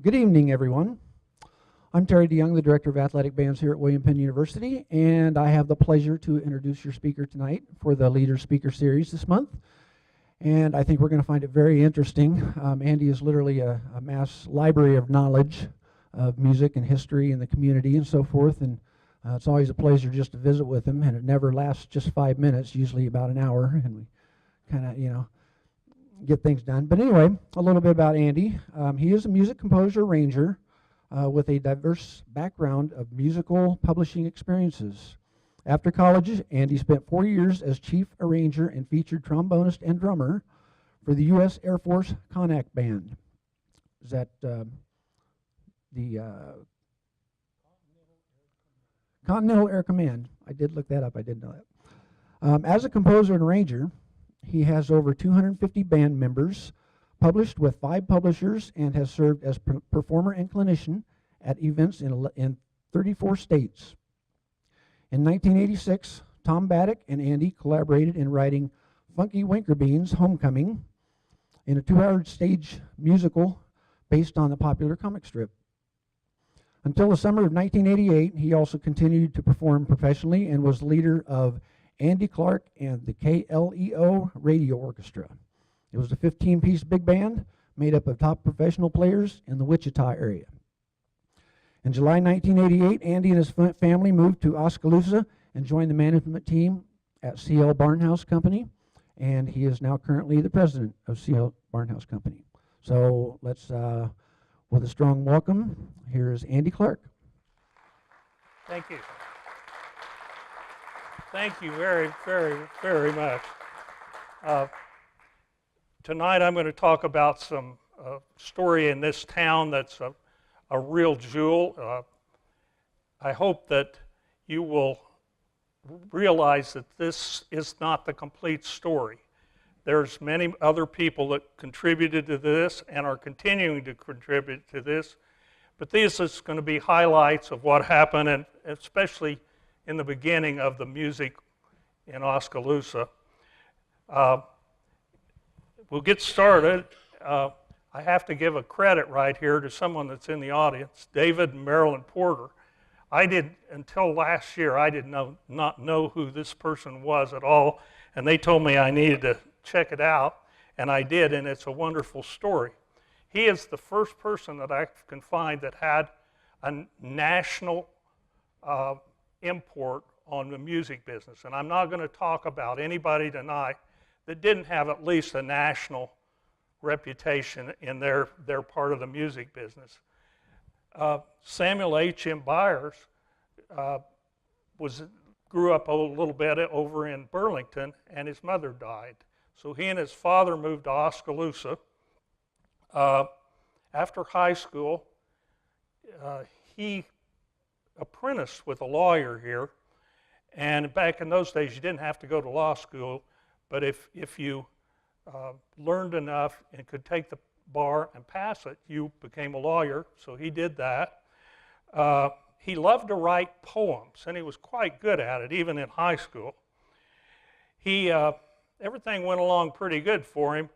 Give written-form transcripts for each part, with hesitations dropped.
Good evening, everyone. I'm Terry DeYoung, the Director of Athletic Bands here at William Penn University, and I have the pleasure to introduce your speaker tonight for the Leader Speaker Series this month. And I think we're going to find it very interesting. Andy is literally a mass library of knowledge of music and history and the community and so forth, and it's always a pleasure just to visit with him, and it never lasts just 5 minutes, usually about an hour, and we kind of, get things done. But anyway, a little bit about Andy. He is a music composer arranger with a diverse background of musical publishing experiences. After college, Andy spent 4 years as chief arranger and featured trombonist and drummer for the U.S. Air Force Connacht Band. Is that the Continental Air Command? I did look that up. I didn't know that. As a composer and arranger, he has over 250 band members, published with 5 publishers, and has served as performer and clinician at events in 34 states. In 1986, Tom Baddock and Andy collaborated in writing Funky Winkerbean's Homecoming in a 2-hour stage musical based on the popular comic strip. Until the summer of 1988, he also continued to perform professionally and was leader of Andy Clark and the KLEO Radio Orchestra. It was a 15-piece big band made up of top professional players in the Wichita area. In July 1988, Andy and his family moved to Oskaloosa and joined the management team at CL Barnhouse Company, and he is now currently the president of CL Barnhouse Company. So let's, with a strong welcome, here's Andy Clark. Thank you. Thank you very, very, very much. Tonight I'm going to talk about some story in this town that's a real jewel. I hope that you will realize that this is not the complete story. There's many other people that contributed to this and are continuing to contribute to this, but this is going to be highlights of what happened, and especially in the beginning of the music in Oskaloosa. We'll get started. I have to give a credit right here to someone that's in the audience, David and Marilyn Porter. Until last year, I did not know who this person was at all, and they told me I needed to check it out, and I did, and it's a wonderful story. He is the first person that I can find that had a national import on the music business. And I'm not going to talk about anybody tonight that didn't have at least a national reputation in their part of the music business. Samuel H.M. Byers grew up a little bit over in Burlington, and his mother died. So he and his father moved to Oskaloosa. After high school, he apprenticed with a lawyer here, and back in those days you didn't have to go to law school, but if you learned enough and could take the bar and pass it, you became a lawyer, so he did that. He loved to write poems, and he was quite good at it, even in high school. Everything went along pretty good for him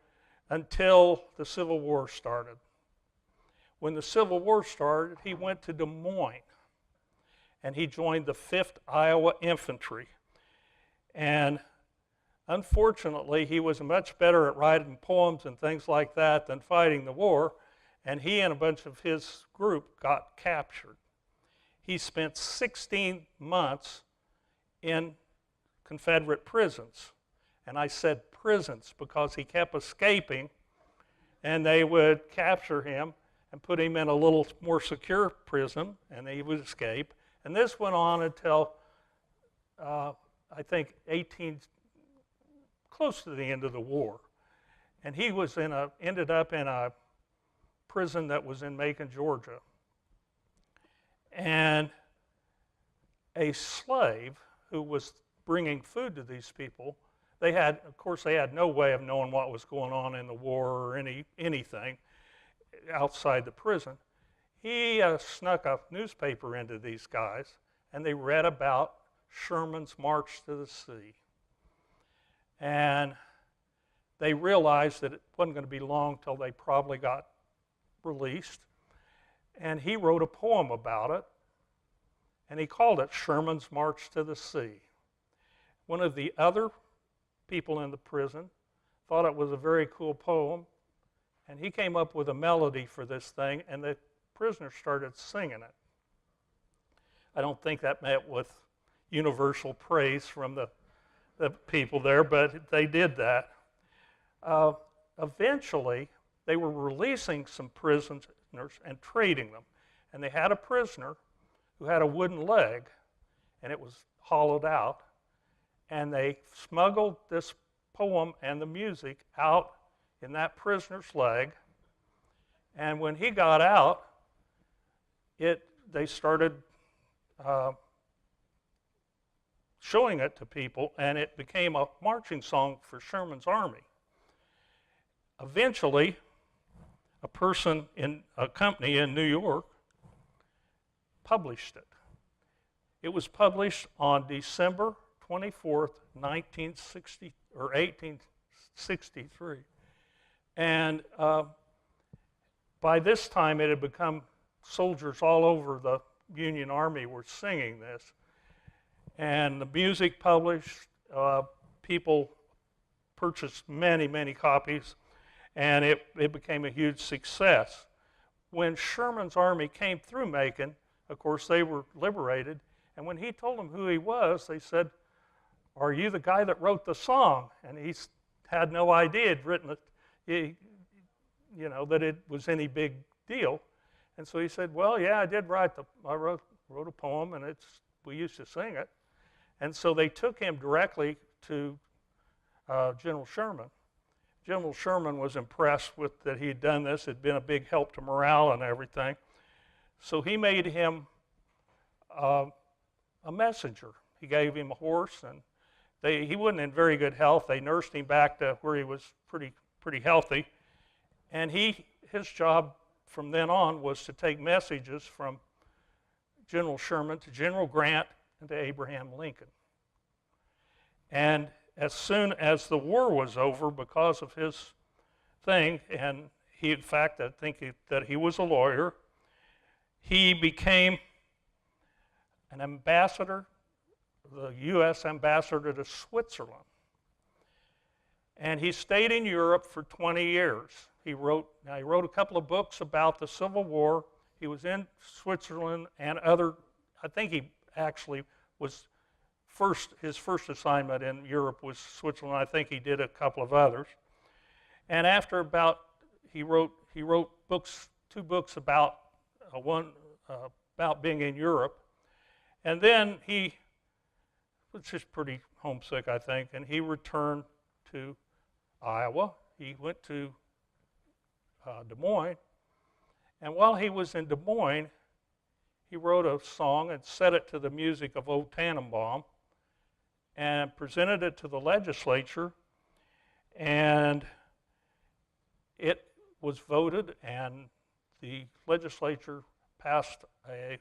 until the Civil War started. When the Civil War started, he went to Des Moines, and he joined the 5th Iowa Infantry. And unfortunately, he was much better at writing poems and things like that than fighting the war, and he and a bunch of his group got captured. He spent 16 months in Confederate prisons. And I said prisons because he kept escaping, and they would capture him and put him in a little more secure prison, and he would escape. And this went on until, I think, close to the end of the war. And he was ended up in a prison that was in Macon, Georgia. And a slave who was bringing food to these people, they had no way of knowing what was going on in the war or anything outside the prison. He snuck a newspaper into these guys, and they read about Sherman's march to the sea. And they realized that it wasn't going to be long till they probably got released. and he wrote a poem about it, and he called it Sherman's March to the Sea. One of the other people in the prison thought it was a very cool poem, and he came up with a melody for this thing, and the prisoners started singing it. I don't think that met with universal praise from the people there, but they did that. Eventually, they were releasing some prisoners and trading them. And they had a prisoner who had a wooden leg, and it was hollowed out. And they smuggled this poem and the music out in that prisoner's leg. And when he got out, they started showing it to people, and it became a marching song for Sherman's army. Eventually, a person in a company in New York published it. It was published on December 24th, 1863. And by this time, it had become soldiers all over the Union Army were singing this. And the music published, people purchased many, many copies, and it became a huge success. When Sherman's army came through Macon, of course, they were liberated, and when he told them who he was, they said, "Are you the guy that wrote the song?" And he had no idea he'd written it, that it was any big deal. And so he said, "Well, yeah, I did write I wrote a poem, and we used to sing it." And so they took him directly to General Sherman. General Sherman was impressed with that he had done this. It had been a big help to morale and everything. So he made him a messenger. He gave him a horse, and he wasn't in very good health. They nursed him back to where he was pretty healthy. And his job from then on was to take messages from General Sherman to General Grant and to Abraham Lincoln. And as soon as the war was over, because of his thing, and he, in fact, I think that he was a lawyer, he became an ambassador, the U.S. ambassador to Switzerland. And he stayed in Europe for 20 years. He wrote a couple of books about the Civil War. He was in Switzerland and I think he actually was his first assignment in Europe was Switzerland. I think he did a couple of others. And after he wrote two books about being in Europe. And then he was just pretty homesick, I think, and he returned to Iowa. He went to Des Moines. And while he was in Des Moines, he wrote a song and set it to the music of O Tannenbaum and presented it to the legislature, and it was voted, and the legislature passed a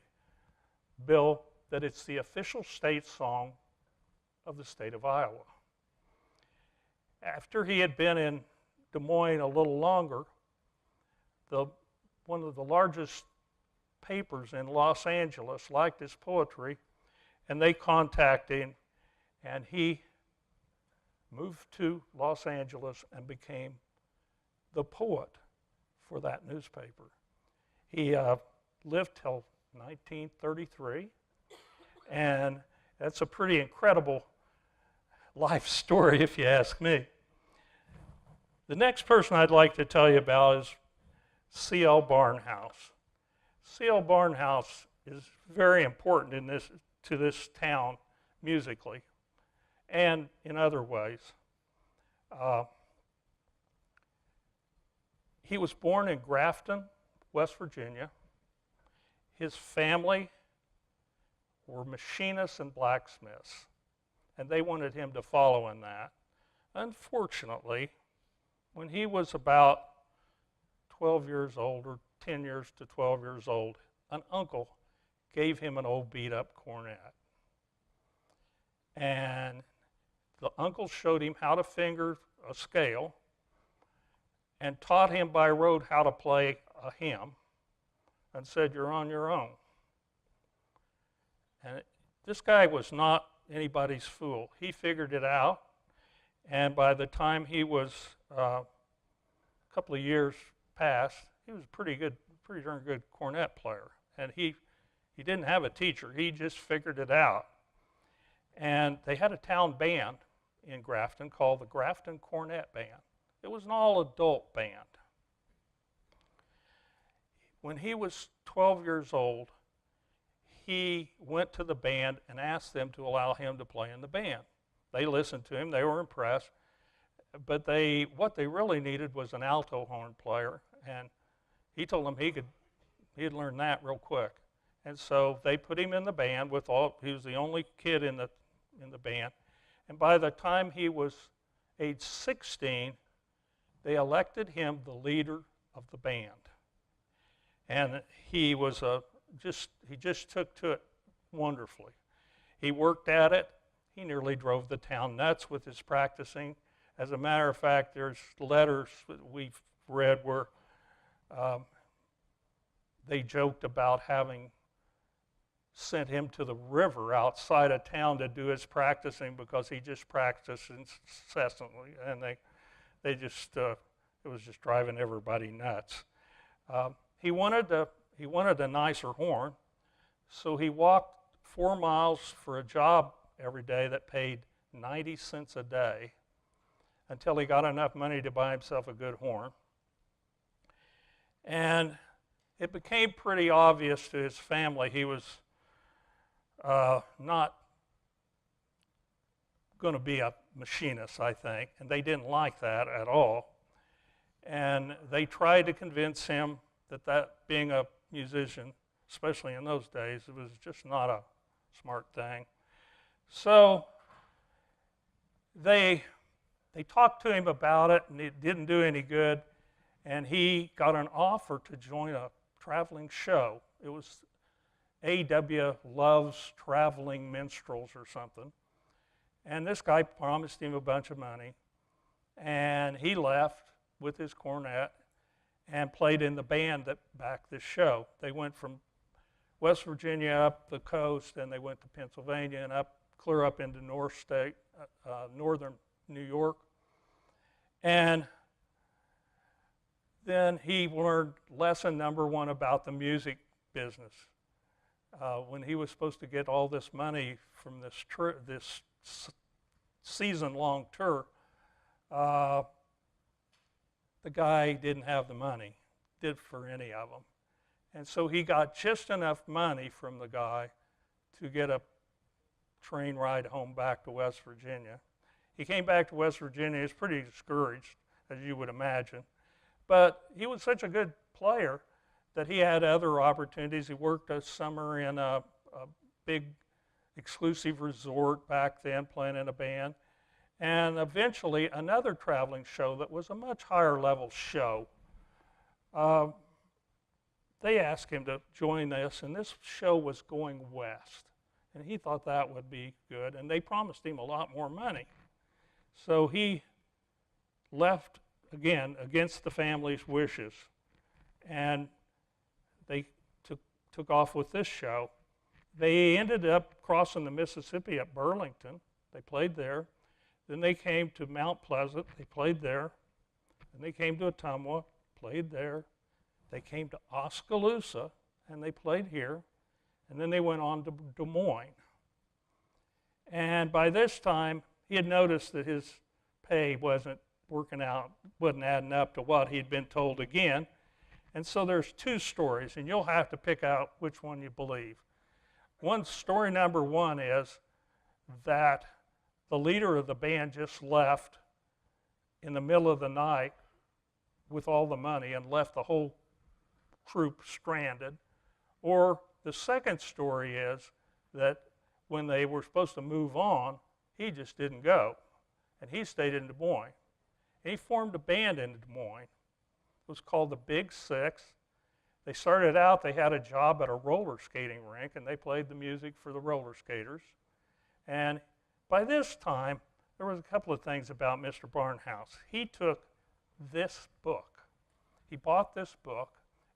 bill that it's the official state song of the state of Iowa. After he had been in Des Moines a little longer, one of the largest papers in Los Angeles liked his poetry, and they contacted him, and he moved to Los Angeles and became the poet for that newspaper. He lived till 1933, and that's a pretty incredible life story, if you ask me. The next person I'd like to tell you about is C.L. Barnhouse. C.L. Barnhouse is very important to this town musically and in other ways. He was born in Grafton, West Virginia. His family were machinists and blacksmiths, and they wanted him to follow in that. Unfortunately, when he was about 12 years old, or 10 years to 12 years old, an uncle gave him an old beat-up cornet. And the uncle showed him how to finger a scale and taught him by rote how to play a hymn, and said, "You're on your own." And this guy was not anybody's fool. He figured it out, and by the time he was a couple of years past, he was a pretty darn good cornet player. And he didn't have a teacher. He just figured it out. And they had a town band in Grafton called the Grafton Cornet Band. It was an all-adult band. When he was 12 years old, he went to the band and asked them to allow him to play in the band. They listened to him. They were impressed. But what they really needed was an alto horn player, and he told them he'd learn that real quick. And so they put him in the band he was the only kid in the band. And by the time he was age 16, they elected him the leader of the band. And he just took to it wonderfully. He worked at it. He nearly drove the town nuts with his practicing. As a matter of fact, there's letters that we've read where they joked about having sent him to the river outside of town to do his practicing because he just practiced incessantly, and it was just driving everybody nuts. He wanted a nicer horn, so he walked 4 miles for a job every day that paid 90 cents a day until he got enough money to buy himself a good horn. And it became pretty obvious to his family he was not going to be a machinist, I think, and they didn't like that at all. And they tried to convince him that being a musician, especially in those days, it was just not a smart thing. So they talked to him about it, and it didn't do any good. And he got an offer to join a traveling show. It was A.W. Love's Traveling Minstrels or something. And this guy promised him a bunch of money. And he left with his cornet and played in the band that backed this show. They went from West Virginia up the coast, and they went to Pennsylvania and clear up into northern New York. And then he learned lesson number 1 about the music business. When he was supposed to get all this money from this season-long tour, the guy didn't have the money, for any of them. And so he got just enough money from the guy to get a train ride home back to West Virginia. He came back to West Virginia. He was pretty discouraged, as you would imagine. But he was such a good player that he had other opportunities. He worked a summer in a big exclusive resort back then, playing in a band. And eventually, another traveling show that was a much higher level show, they asked him to join this, and this show was going west. And he thought that would be good, and they promised him a lot more money. So he left, again, against the family's wishes, and they took off with this show. They ended up crossing the Mississippi at Burlington. They played there. Then they came to Mount Pleasant. They played there. Then they came to Ottumwa, played there. They came to Oskaloosa, and they played here. And then they went on to Des Moines. And by this time, he had noticed that his pay wasn't working out, wasn't adding up to what he'd been told again. And so there's 2 stories, and you'll have to pick out which one you believe. Story number 1 is that the leader of the band just left in the middle of the night with all the money and left the whole troupe stranded. Or the second story is that when they were supposed to move on, he just didn't go, and he stayed in Des Moines. And he formed a band in Des Moines. It was called the Big Six. They started out, they had a job at a roller skating rink, and they played the music for the roller skaters. And by this time, there was a couple of things about Mr. Barnhouse. He took this book. He bought this book.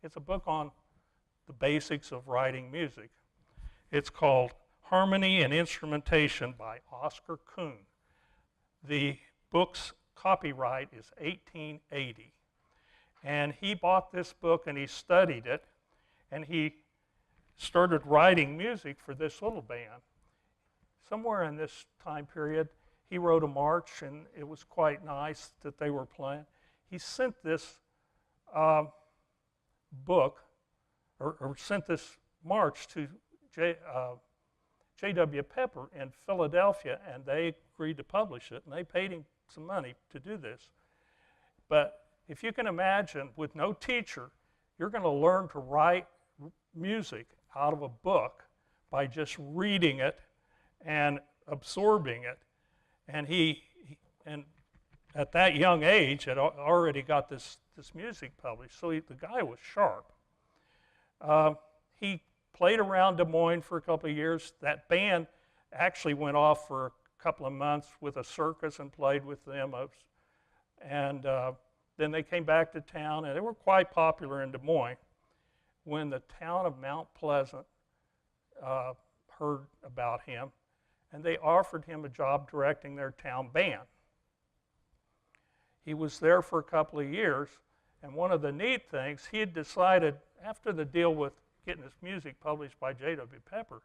It's a book on the basics of writing music. It's called Harmony and Instrumentation by Oscar Kuhn. The book's copyright is 1880. And he bought this book and he studied it, and he started writing music for this little band. Somewhere in this time period, he wrote a march, and it was quite nice that they were playing. He sent this book, or sent this march to J.W. Pepper in Philadelphia, and they agreed to publish it, and they paid him some money to do this. But if you can imagine, with no teacher, you're going to learn to write music out of a book by just reading it and absorbing it. And he at that young age had already got this music published, so the guy was sharp. He played around Des Moines for a couple of years. That band actually went off for a couple of months with a circus and played with them. And then they came back to town, and they were quite popular in Des Moines. When the town of Mount Pleasant heard about him, and they offered him a job directing their town band. He was there for a couple of years, and one of the neat things, he had decided, after the deal with getting his music published by J.W. Pepper,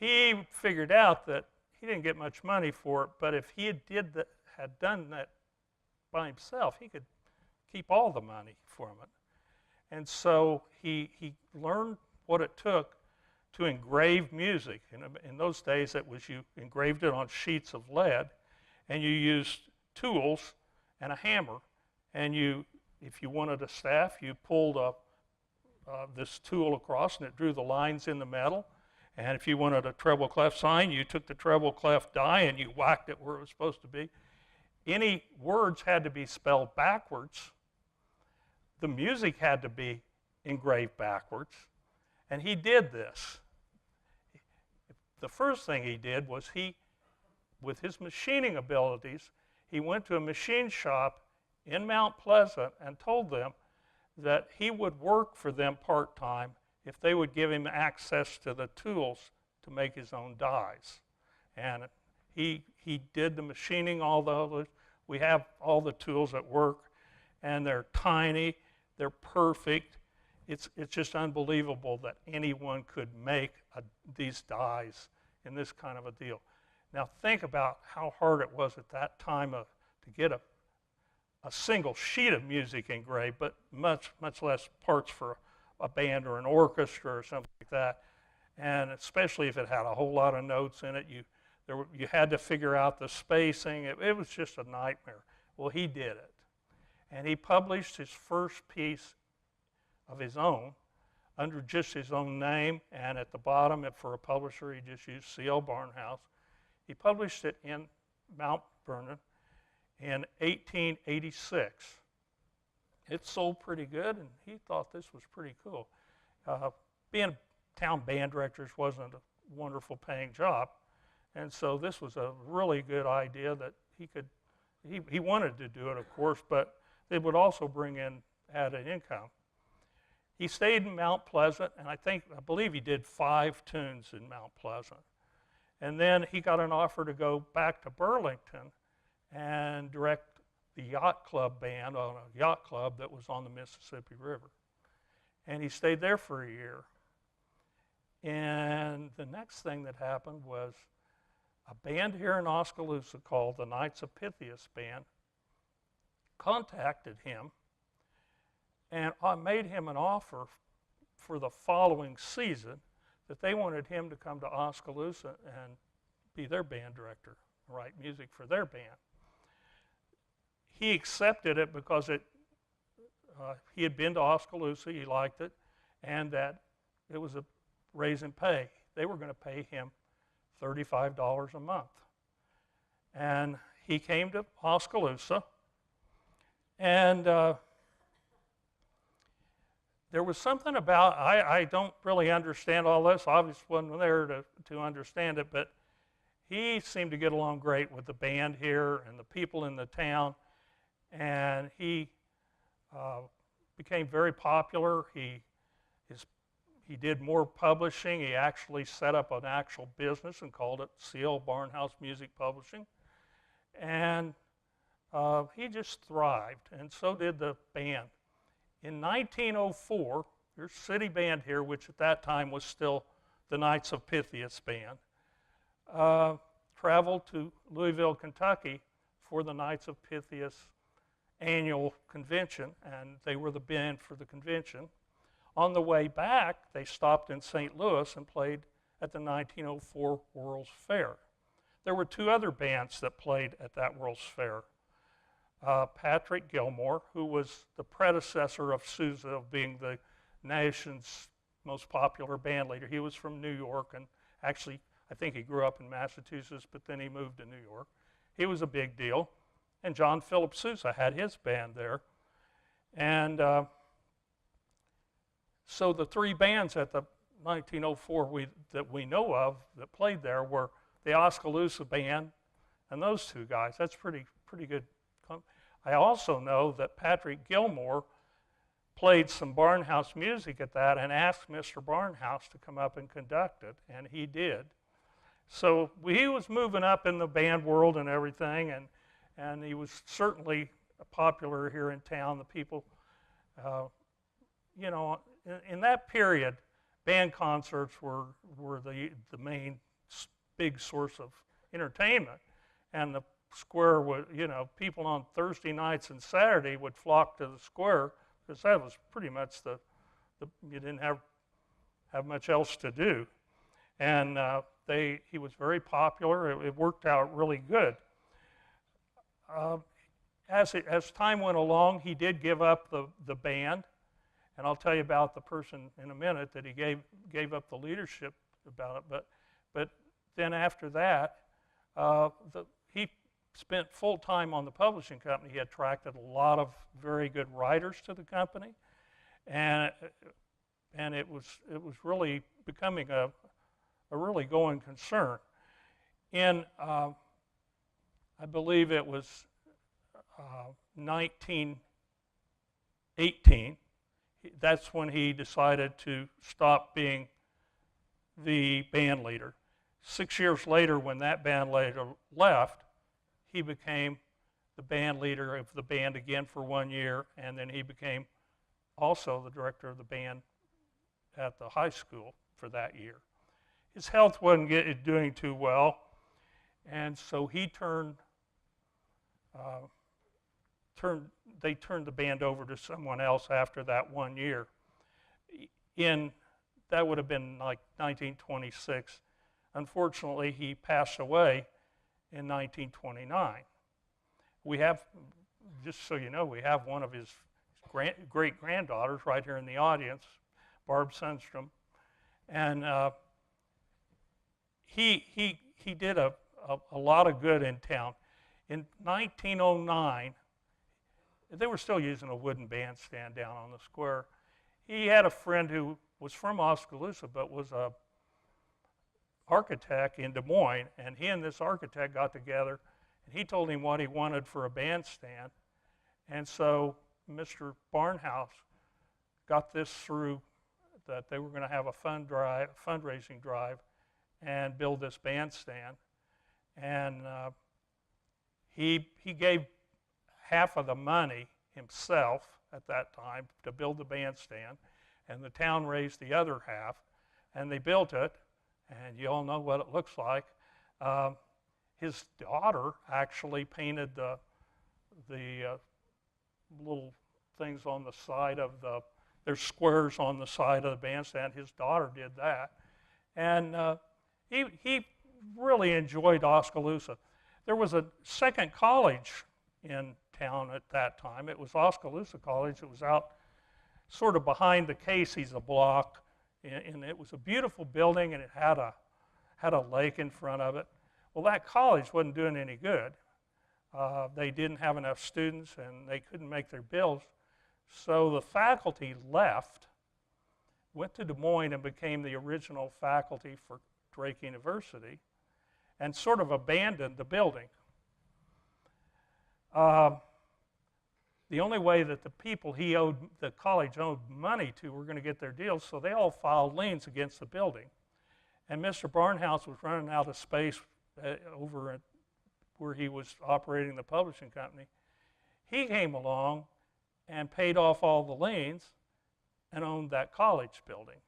he figured out that he didn't get much money for it, but if he had done that by himself, he could keep all the money from it. And so he learned what it took to engrave music. In those days, it was you engraved it on sheets of lead, and you used tools and a hammer. And if you wanted a staff, you pulled this tool across, and it drew the lines in the metal. And if you wanted a treble clef sign, you took the treble clef die and you whacked it where it was supposed to be. Any words had to be spelled backwards. The music had to be engraved backwards. And he did this. The first thing he did was with his machining abilities, he went to a machine shop in Mount Pleasant and told them that he would work for them part-time if they would give him access to the tools to make his own dies. And he did the machining, we have all the tools at work, and they're tiny, they're perfect. It's just unbelievable that anyone could make these dies in this kind of a deal. Now think about how hard it was at that time to get a single sheet of music engraved, but much less parts for a band or an orchestra or something like that. And especially if it had a whole lot of notes in it, you had to figure out the spacing. It was just a nightmare. Well, he did it. And he published his first piece of his own under just his own name, and at the bottom, for a publisher, he just used C.L. Barnhouse. He published it in Mount Vernon in 1886. It sold pretty good, and he thought this was pretty cool. Being town band directors wasn't a wonderful paying job, and so this was a really good idea that he wanted to do it, of course, but it would also bring in added income. He stayed in Mount Pleasant, and I believe he did 5 tunes in Mount Pleasant. And then he got an offer to go back to Burlington and direct the yacht club band on a yacht club that was on the Mississippi River. And he stayed there for a year. And the next thing that happened was a band here in Oskaloosa called the Knights of Pythias Band contacted him and made him an offer for the following season that they wanted him to come to Oskaloosa and be their band director, write music for their band. He accepted it because he had been to Oskaloosa, he liked it, and that it was a raise in pay. They were going to pay him $35 a month. And he came to Oskaloosa, and there was something about, I don't really understand all this, obviously wasn't there to understand it, but he seemed to get along great with the band here and the people in the town, and he became very popular. His He did more publishing. He actually set up an actual business and called it CL Barnhouse Music Publishing. And he just thrived, and so did the band. In 1904, there's City Band here, which at that time was still the Knights of Pythias band, traveled to Louisville, Kentucky for the Knights of Pythias annual convention, and they were the band for the convention. On the way back, they stopped in St. Louis and played at the 1904 World's Fair. There were two other bands that played at that World's Fair. Patrick Gilmore, who was the predecessor of Sousa, of being the nation's most popular band leader. He was from New York, and actually, I think he grew up in Massachusetts, but then he moved to New York. He was a big deal. And John Philip Sousa had his band there. And so the three bands at the 1904 that we know of that played there were the Oskaloosa band and those two guys. That's pretty good. I also know that Patrick Gilmore played some Barnhouse music at that and asked Mr. Barnhouse to come up and conduct it, and he did. So he was moving up in the band world and everything, and he was certainly popular here in town. The people, in that period, band concerts were the main big source of entertainment, and the square would, people on Thursday nights and Saturday would flock to the square because that was pretty much you didn't have much else to do, and he was very popular. It worked out really good. As time went along, he did give up the band, and I'll tell you about the person in a minute that he gave up the leadership about it. But then after that, he spent full time on the publishing company. He attracted a lot of very good writers to the company, and it was really becoming a really going concern. In I believe it was 1918. That's when he decided to stop being the band leader. 6 years later, when that band leader left, he became the band leader of the band again for 1 year, and then he became also the director of the band at the high school for that year. His health wasn't doing too well, and so he they turned the band over to someone else after that 1 year. That would have been like 1926. Unfortunately, he passed away in 1929. We have, just so you know, we have one of his great-granddaughters right here in the audience, Barb Sundstrom, and he did a lot of good in town. In 1909, they were still using a wooden bandstand down on the square. He had a friend who was from Oskaloosa but was a architect in Des Moines, and he and this architect got together, and he told him what he wanted for a bandstand. And so Mr. Barnhouse got this through, that they were going to have a fundraising drive and build this bandstand. And he gave half of the money himself at that time to build the bandstand, and the town raised the other half, and they built it, and you all know what it looks like. His daughter actually painted the little things on the side of there's squares on the side of the bandstand. His daughter did that, and he really enjoyed Oskaloosa. There was a second college in town at that time. It was Oskaloosa College. It was out sort of behind the Casey's a block, and it was a beautiful building, and it had a lake in front of it. Well, that college wasn't doing any good. They didn't have enough students, and they couldn't make their bills. So the faculty left, went to Des Moines, and became the original faculty for Drake University, and sort of abandoned the building. the only way that the people the college owed money to were going to get their deals, so they all filed liens against the building. And Mr. Barnhouse was running out of space over at where he was operating the publishing company. He came along and paid off all the liens and owned that college building.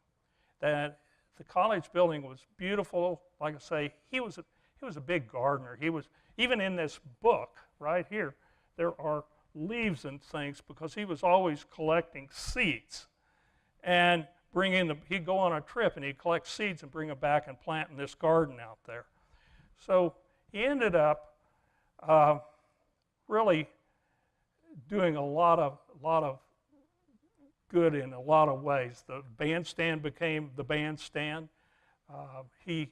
That the college building was beautiful. Like I say, he was a big gardener. He was, even in this book right here, there are leaves and things because he was always collecting seeds and he'd go on a trip and he'd collect seeds and bring them back and plant in this garden out there. So he ended up really doing a lot of good in a lot of ways. The bandstand became the bandstand. He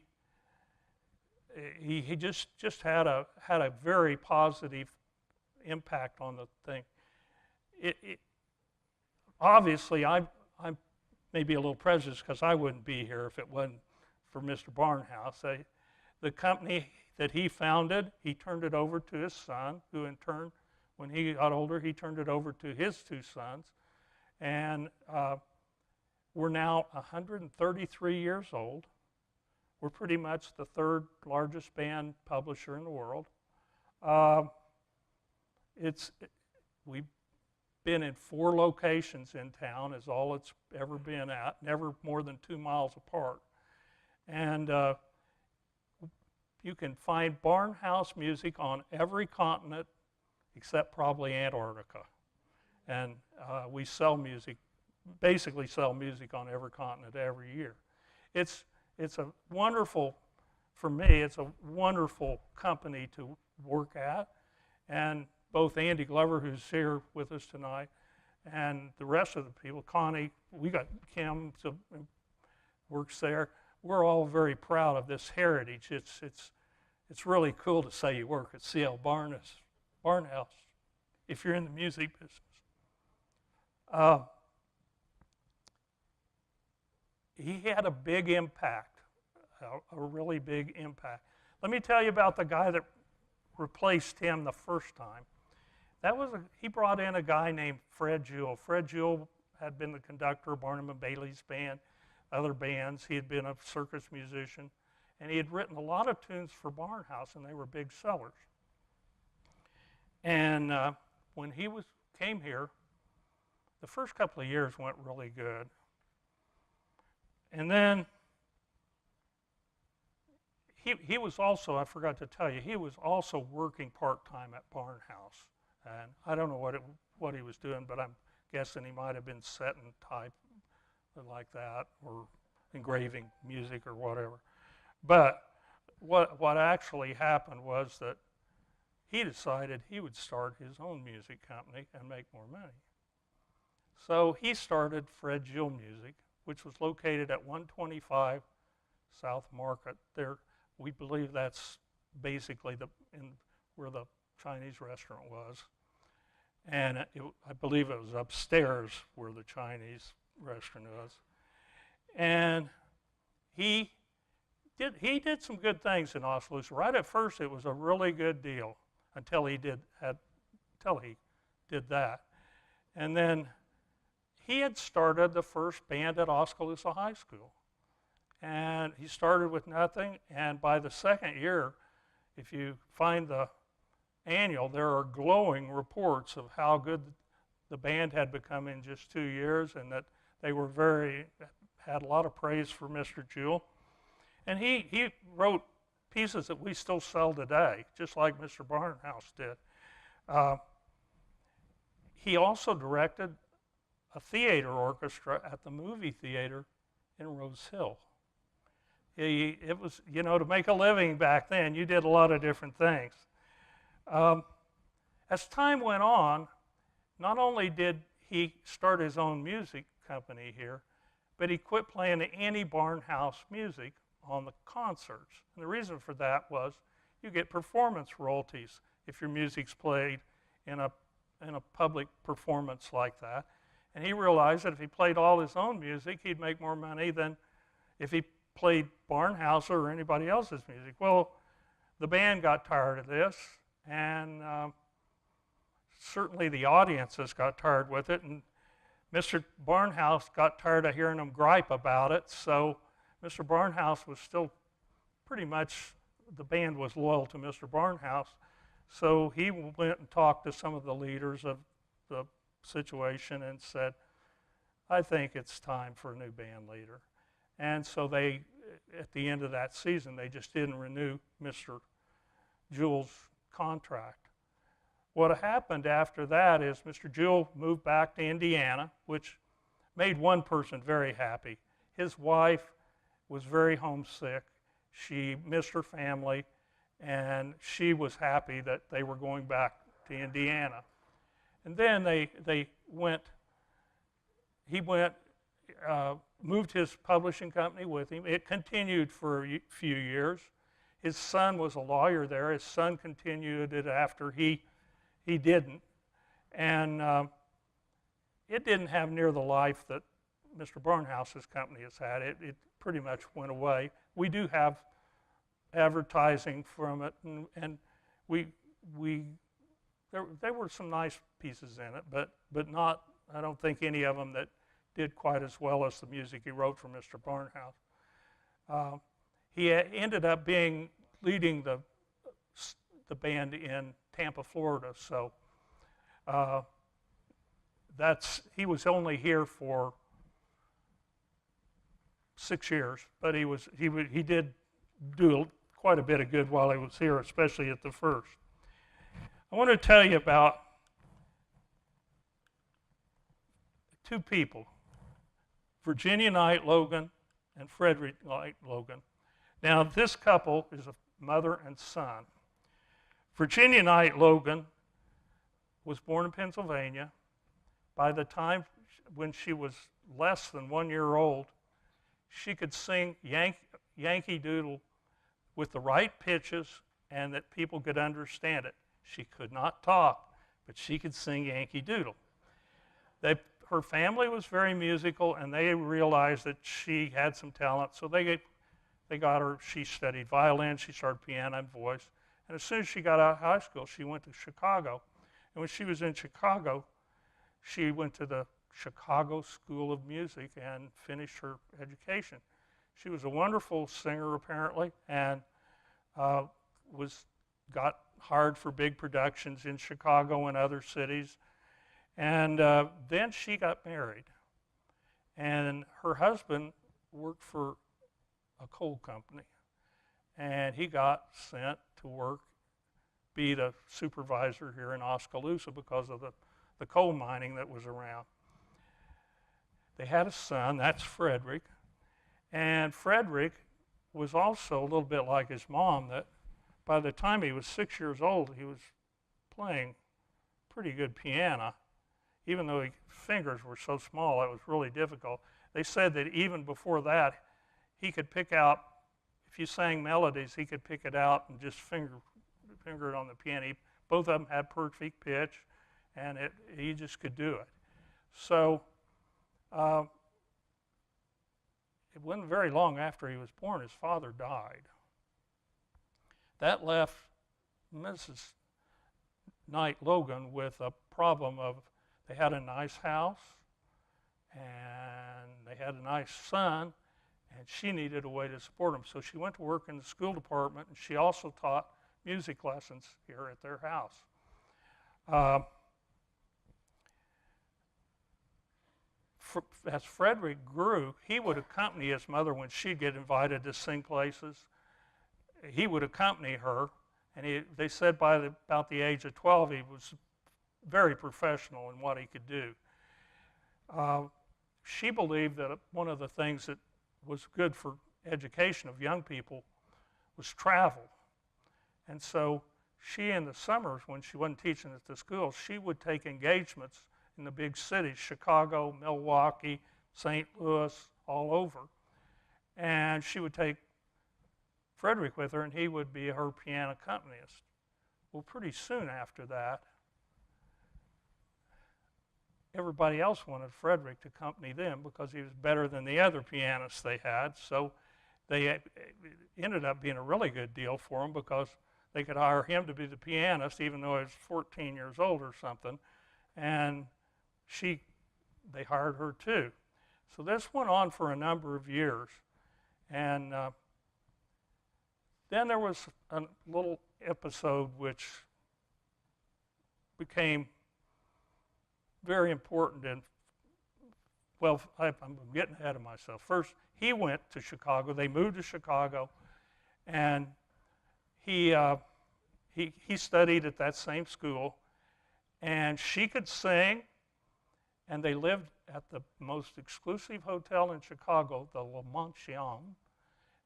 just had a very positive impact on the thing. Obviously, I'm maybe a little prejudiced because I wouldn't be here if it wasn't for Mr. Barnhouse. The company that he founded, he turned it over to his son, who in turn, when he got older, he turned it over to his two sons. And we're now 133 years old. We're pretty much the third largest band publisher in the world. We've been in 4 locations in town, is all it's ever been at, never more than 2 miles apart. And you can find Barnhouse music on every continent except probably Antarctica. And we basically sell music on every continent every year. It's a wonderful, for me, it's a wonderful company to work at. And both Andy Glover, who's here with us tonight, and the rest of the people, Connie, we got Kim, who works there. We're all very proud of this heritage. It's really cool to say you work at C.L. Barnhouse if you're in the music business. He had a big impact, a really big impact. Let me tell you about the guy that replaced him the first time. He brought in a guy named Fred Jewell. Fred Jewell had been the conductor of Barnum and Bailey's band, other bands. He had been a circus musician, and he had written a lot of tunes for Barnhouse, and they were big sellers. And when he came here, the first couple of years went really good. And then he was also, I forgot to tell you, he was also working part-time at Barnhouse. And I don't know what he was doing, but I'm guessing he might have been setting type like that or engraving music or whatever. But what actually happened was that he decided he would start his own music company and make more money. So he started Fred Jewell Music, which was located at 125 South Market. There, we believe that's basically where the Chinese restaurant was. And I believe it was upstairs where the Chinese restaurant was. And he did some good things in Oskaloosa. Right at first, it was a really good deal until he did that. And then he had started the first band at Oskaloosa High School. And he started with nothing, and by the second year, if you find the annual, there are glowing reports of how good the band had become in just 2 years, and that they had a lot of praise for Mr. Jewell. And he wrote pieces that we still sell today, just like Mr. Barnhouse did. He also directed a theater orchestra at the movie theater in Rose Hill. It was, to make a living back then, you did a lot of different things. As time went on, not only did he start his own music company here, but he quit playing the anti-Barnhouse music on the concerts. And the reason for that was you get performance royalties if your music's played in a public performance like that. And he realized that if he played all his own music, he'd make more money than if he played Barnhouse or anybody else's music. Well, the band got tired of this, and certainly the audiences got tired with it, and Mr. Barnhouse got tired of hearing them gripe about it, so Mr. Barnhouse was still pretty much, the band was loyal to Mr. Barnhouse, so he went and talked to some of the leaders of the situation and said, I think it's time for a new band leader. And so they, at the end of that season, they just didn't renew Mr. Jewell's contract. What happened after that is Mr. Jewell moved back to Indiana, which made one person very happy. His wife was very homesick. She missed her family, and she was happy that they were going back to Indiana. And then he moved his publishing company with him. It continued for a few years. His son was a lawyer there. His son continued it after he didn't. And it didn't have near the life that Mr. Barnhouse's company has had. It pretty much went away. We do have advertising from it, and there were some nice pieces in it, but not, I don't think any of them that did quite as well as the music he wrote for Mr. Barnhouse. He ended up leading the band in Tampa, Florida. So he was only here for 6 years, but he did do quite a bit of good while he was here, especially at the first. I want to tell you about two people, Virginia Knight Logan and Frederick Knight Logan. Now, this couple is a mother and son. Virginia Knight Logan was born in Pennsylvania. By the time when she was less than 1 year old, she could sing Yankee Doodle with the right pitches and that people could understand it. She could not talk, but she could sing Yankee Doodle. Her family was very musical, and they realized that she had some talent, so they got her. She studied violin, she started piano and voice, and as soon as she got out of high school, she went to Chicago. And when she was in Chicago, she went to the Chicago School of Music and finished her education. She was a wonderful singer, apparently, and got hired for big productions in Chicago and other cities. And then she got married. And her husband worked for a coal company. And he got sent to be the supervisor here in Oskaloosa because of the coal mining that was around. They had a son, that's Frederick. And Frederick was also a little bit like his mom, that by the time he was 6 years old, he was playing pretty good piano. Even though his fingers were so small, it was really difficult. They said that even before that, he could pick out, if you sang melodies, he could pick it out and just finger it on the piano. Both of them had perfect pitch, and he just could do it. So it wasn't very long after he was born, his father died. That left Mrs. Knight Logan with a problem of, they had a nice house, and they had a nice son, and she needed a way to support him. So she went to work in the school department, and she also taught music lessons here at their house. As Frederick grew, he would accompany his mother when she'd get invited to sing places. He would accompany her, and they said by about the age of 12, he was very professional in what he could do. She believed that one of the things that was good for education of young people was travel. And so she, in the summers, when she wasn't teaching at the school, she would take engagements in the big cities, Chicago, Milwaukee, St. Louis, all over. And she would take Frederick with her, and he would be her piano accompanist. Well, pretty soon after that, everybody else wanted Frederick to accompany them because he was better than the other pianists they had. So it ended up being a really good deal for them because they could hire him to be the pianist, even though he was 14 years old or something. And they hired her too. So this went on for a number of years. And then there was a little episode which became very important. And, well, I'm getting ahead of myself. First, he went to Chicago. They moved to Chicago. And he studied at that same school. And she could sing. And they lived at the most exclusive hotel in Chicago, the La Mansion.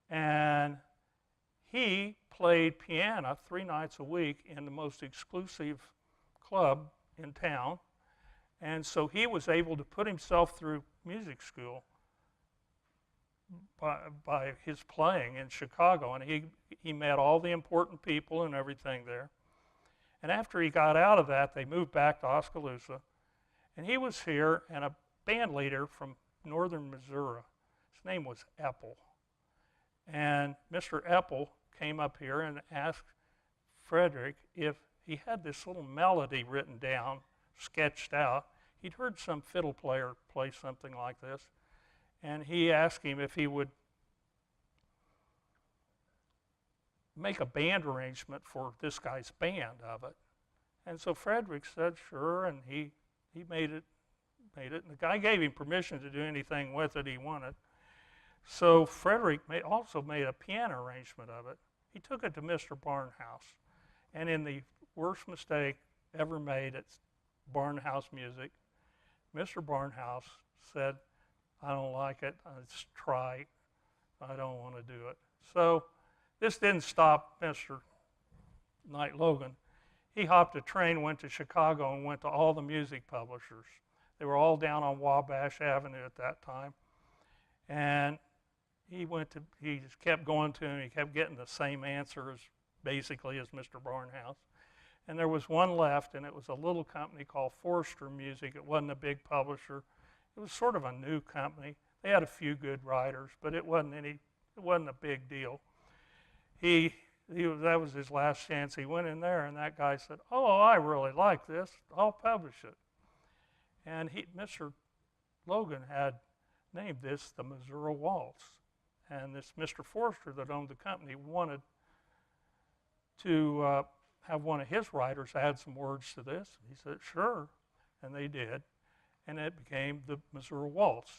And he played piano 3 nights a week in the most exclusive club in town. And so he was able to put himself through music school by his playing in Chicago. And he met all the important people and everything there. And after he got out of that, they moved back to Oskaloosa. And he was here, and a band leader from northern Missouri, his name was Epple. And Mr. Epple came up here and asked Frederick if he had this little melody written down, sketched out. He'd heard some fiddle player play something like this, and he asked him if he would make a band arrangement for this guy's band of it. And so Frederick said, sure, and he made it, and the guy gave him permission to do anything with it he wanted. So Frederick also made a piano arrangement of it. He took it to Mr. Barnhouse, and in the worst mistake ever made at Barnhouse Music, Mr. Barnhouse said, I don't like it, it's trite, I don't want to do it. So this didn't stop Mr. Knight Logan. He hopped a train, went to Chicago, and went to all the music publishers. They were all down on Wabash Avenue at that time. And he just kept going to him. He kept getting the same answer basically as Mr. Barnhouse. And there was one left, and it was a little company called Forster Music. It wasn't a big publisher. It was sort of a new company. They had a few good writers, but it wasn't a big deal. That was his last chance. He went in there, and that guy said, oh, I really like this. I'll publish it. And Mr. Logan had named this the Missouri Waltz. And this Mr. Forster that owned the company wanted to have one of his writers add some words to this. He said, sure, and they did. And it became the Missouri Waltz,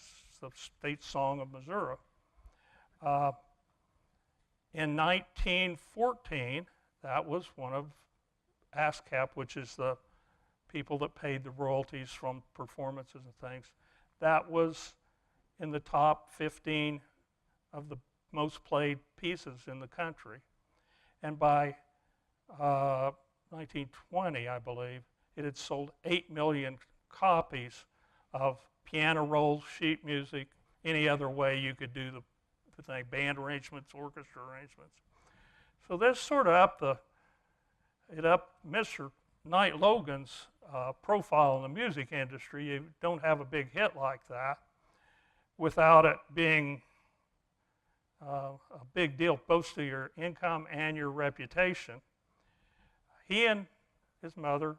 the state song of Missouri. In 1914, that was one of ASCAP, which is the people that paid the royalties from performances and things. That was in the top 15 of the most played pieces in the country. And by 1920, I believe, it had sold 8 million copies of piano rolls, sheet music, any other way you could do the thing, band arrangements, orchestra arrangements. So this sort of upped Mr. Knight Logan's profile in the music industry. You don't have a big hit like that without it being a big deal, both to your income and your reputation. He and his mother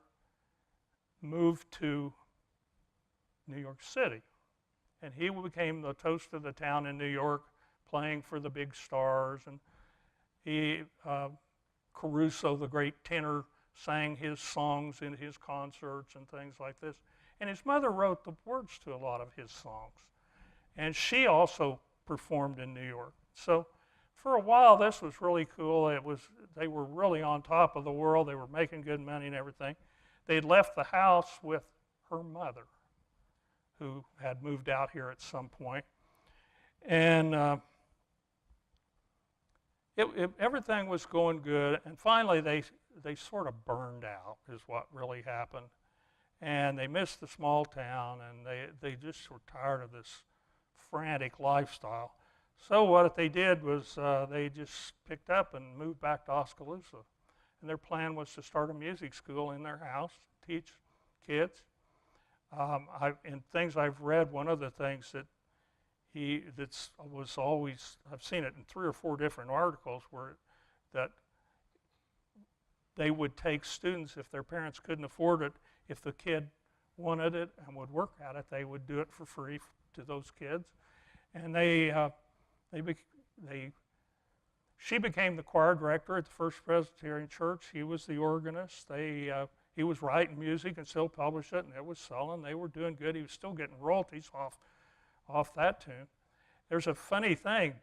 moved to New York City, and he became the toast of the town in New York, playing for the big stars. And Caruso, the great tenor, sang his songs in his concerts and things like this. And his mother wrote the words to a lot of his songs. And she also performed in New York. So for a while, this was really cool. They were really on top of the world. They were making good money and everything. They'd left the house with her mother, who had moved out here at some point. And everything was going good, and finally they sort of burned out is what really happened. And they missed the small town, and they just were tired of this frantic lifestyle. So what they did was they just picked up and moved back to Oskaloosa. And their plan was to start a music school in their house, teach kids. In things I've read, one of the things that I've seen it in 3 or 4 different articles that they would take students if their parents couldn't afford it. If the kid wanted it and would work at it, they would do it for free to those kids. And she became the choir director at the First Presbyterian Church. He was the organist. He was writing music and still published it, and it was selling. They were doing good. He was still getting royalties off that tune. There's a funny thing.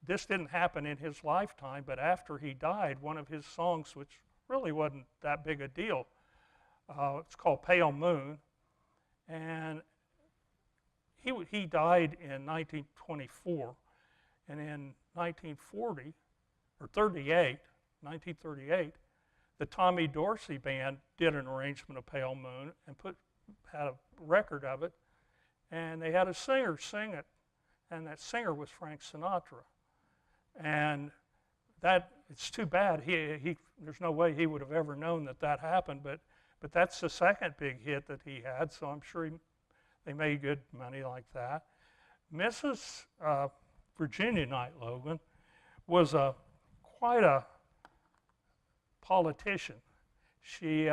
This didn't happen in his lifetime, but after he died, one of his songs, which really wasn't that big a deal, it's called Pale Moon, and he died in 1924, and in 1940, or 1938, the Tommy Dorsey Band did an arrangement of Pale Moon and had a record of it, and they had a singer sing it, and that singer was Frank Sinatra. And it's too bad. There's no way he would have ever known that happened, but that's the second big hit that he had, so I'm sure they made good money like that. Mrs. Virginia Knight Logan was quite a politician. She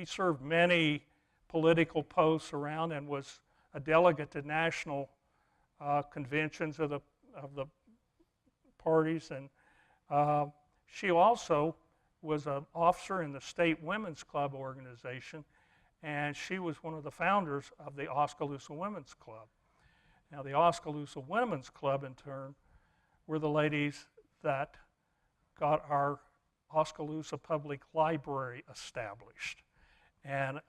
served many political posts around and was a delegate to national conventions of the parties, and she also was an officer in the state women's club organization, and she was one of the founders of the Oskaloosa Women's Club. Now, the Oskaloosa Women's Club, in turn, were the ladies that got our Oskaloosa Public Library established. And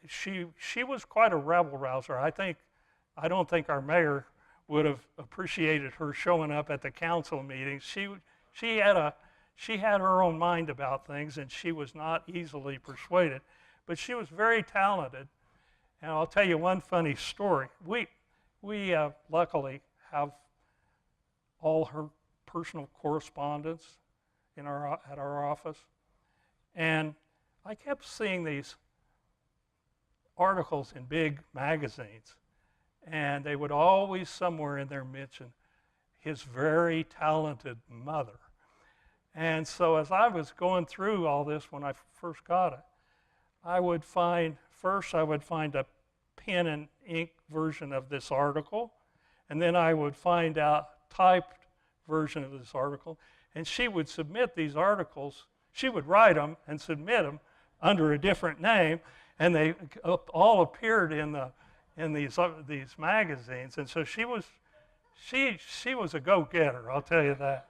she was quite a rebel rouser. I don't think our mayor would have appreciated her showing up at the council meetings. She had her own mind about things, and she was not easily persuaded. But she was very talented. And I'll tell you one funny story. We luckily have all her personal correspondence at our office. And I kept seeing these articles in big magazines, and they would always somewhere in there mention his very talented mother. And so as I was going through all this when I first got it, I would find a pen and ink version of this article, and then I would find a typed version of this article, and she would submit these articles. She would write them and submit them under a different name, and they all appeared in these magazines. And so she was a go-getter, I'll tell you that.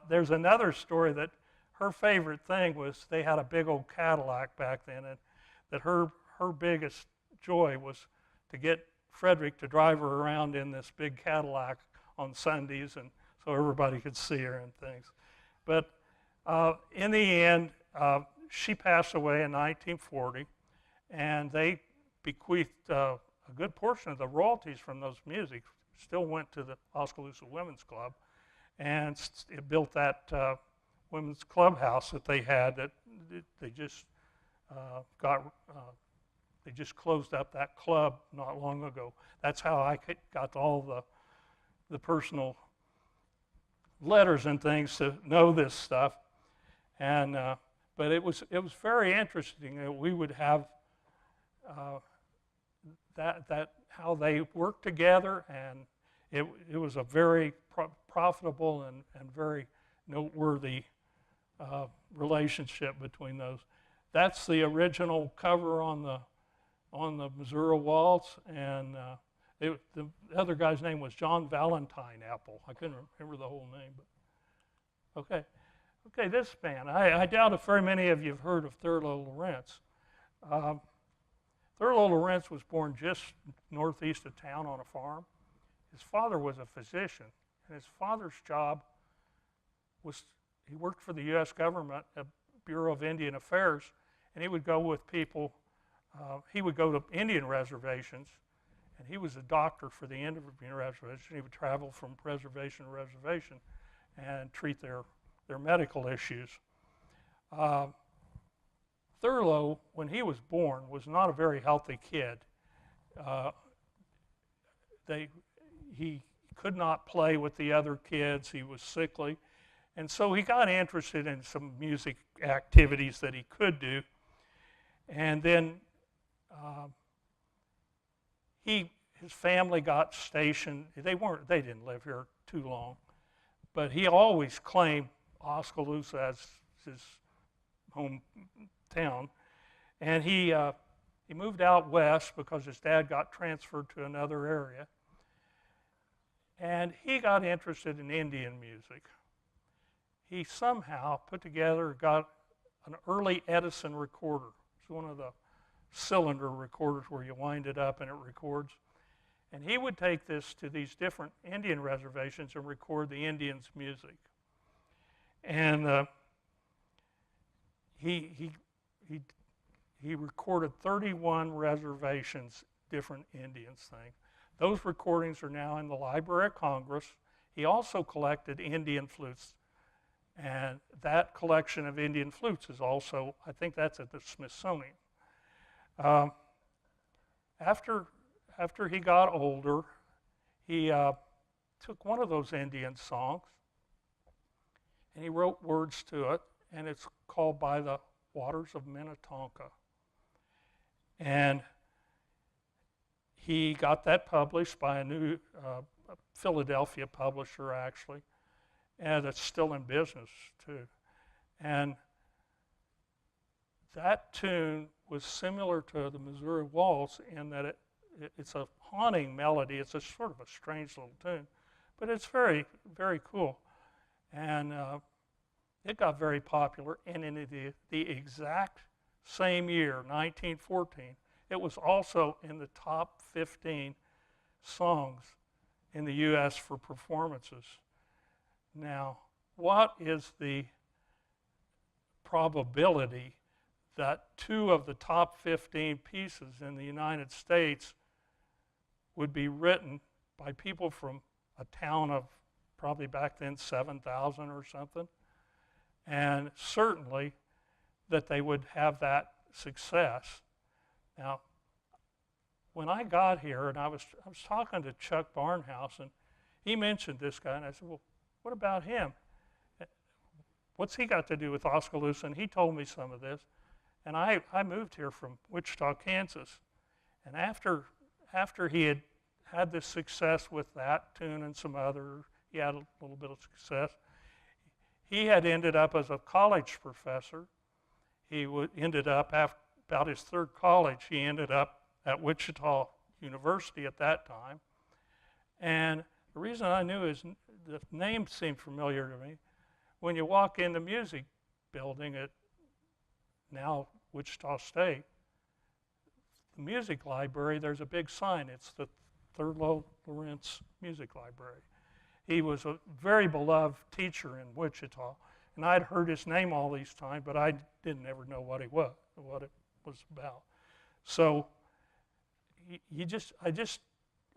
There's another story that her favorite thing was they had a big old Cadillac back then, and that her biggest joy was to get Frederick to drive her around in this big Cadillac on Sundays, and so everybody could see her and things. But in the end, she passed away in 1940, and they bequeathed a good portion of the royalties from those music still went to the Oskaloosa Women's Club, and it built that women's clubhouse that they had that they just they just closed up that club not long ago. That's how I got all the personal letters and things to know this stuff. And but it was very interesting that we would have that how they worked together, and it was a very profitable and very noteworthy relationship between those. That's the original cover on the Missouri Waltz, and the other guy's name was John Valentine Apple. I couldn't remember the whole name, but okay, this band. I doubt if very many of you have heard of Thurlow Lawrence. Thurlow Lawrence was born just northeast of town on a farm. His father was a physician, and his father's job was he worked for the U.S. government, at Bureau of Indian Affairs, and he would go with people. He would go to Indian reservations, and he was a doctor for the Indian reservation. He would travel from reservation to reservation and treat their medical issues. Thurlow, when he was born, was not a very healthy kid. He could not play with the other kids. He was sickly, And so he got interested in some music activities that he could do. And then his family got stationed. They didn't live here too long, but he always claimed Oskaloosa as his hometown. And he moved out west because his dad got transferred to another area. And he got interested in Indian music. He somehow got an early Edison recorder. It's one of the cylinder recorders where you wind it up and it records. And he would take this to these different Indian reservations and record the Indians' music. And he recorded 31 reservations, different Indians things. Those recordings are now in the Library of Congress. He also collected Indian flutes. And that collection of Indian flutes is also, I think that's at the Smithsonian. After he got older, he took one of those Indian songs and he wrote words to it, and it's called By the Waters of Minnetonka. And he got that published by a new Philadelphia publisher, actually, and it's still in business, too. And that tune was similar to the Missouri Waltz in that it's a haunting melody. It's a sort of a strange little tune, but it's very, very cool. And it got very popular, and in the exact same year, 1914, it was also in the top 15 songs in the U.S. for performances. Now, what is the probability that 2 of the top 15 pieces in the United States would be written by people from a town of probably back then 7,000 or something, and certainly that they would have that success? Now, when I got here, and I was talking to Chuck Barnhouse, and he mentioned this guy, and I said, well, what about him? What's he got to do with Oskaloosa? And he told me some of this. And I moved here from Wichita, Kansas. And after he had this success with that tune and some other, he had a little bit of success, he had ended up as a college professor. He ended up, about his third college, he ended up at Wichita University at that time. And the reason I knew the name seemed familiar to me, when you walk in the music building at now Wichita State, the music library, there's a big sign. It's the Thurlow Lawrence Music Library. He was a very beloved teacher in Wichita, and I'd heard his name all these times, but I didn't ever know what it was about. So I just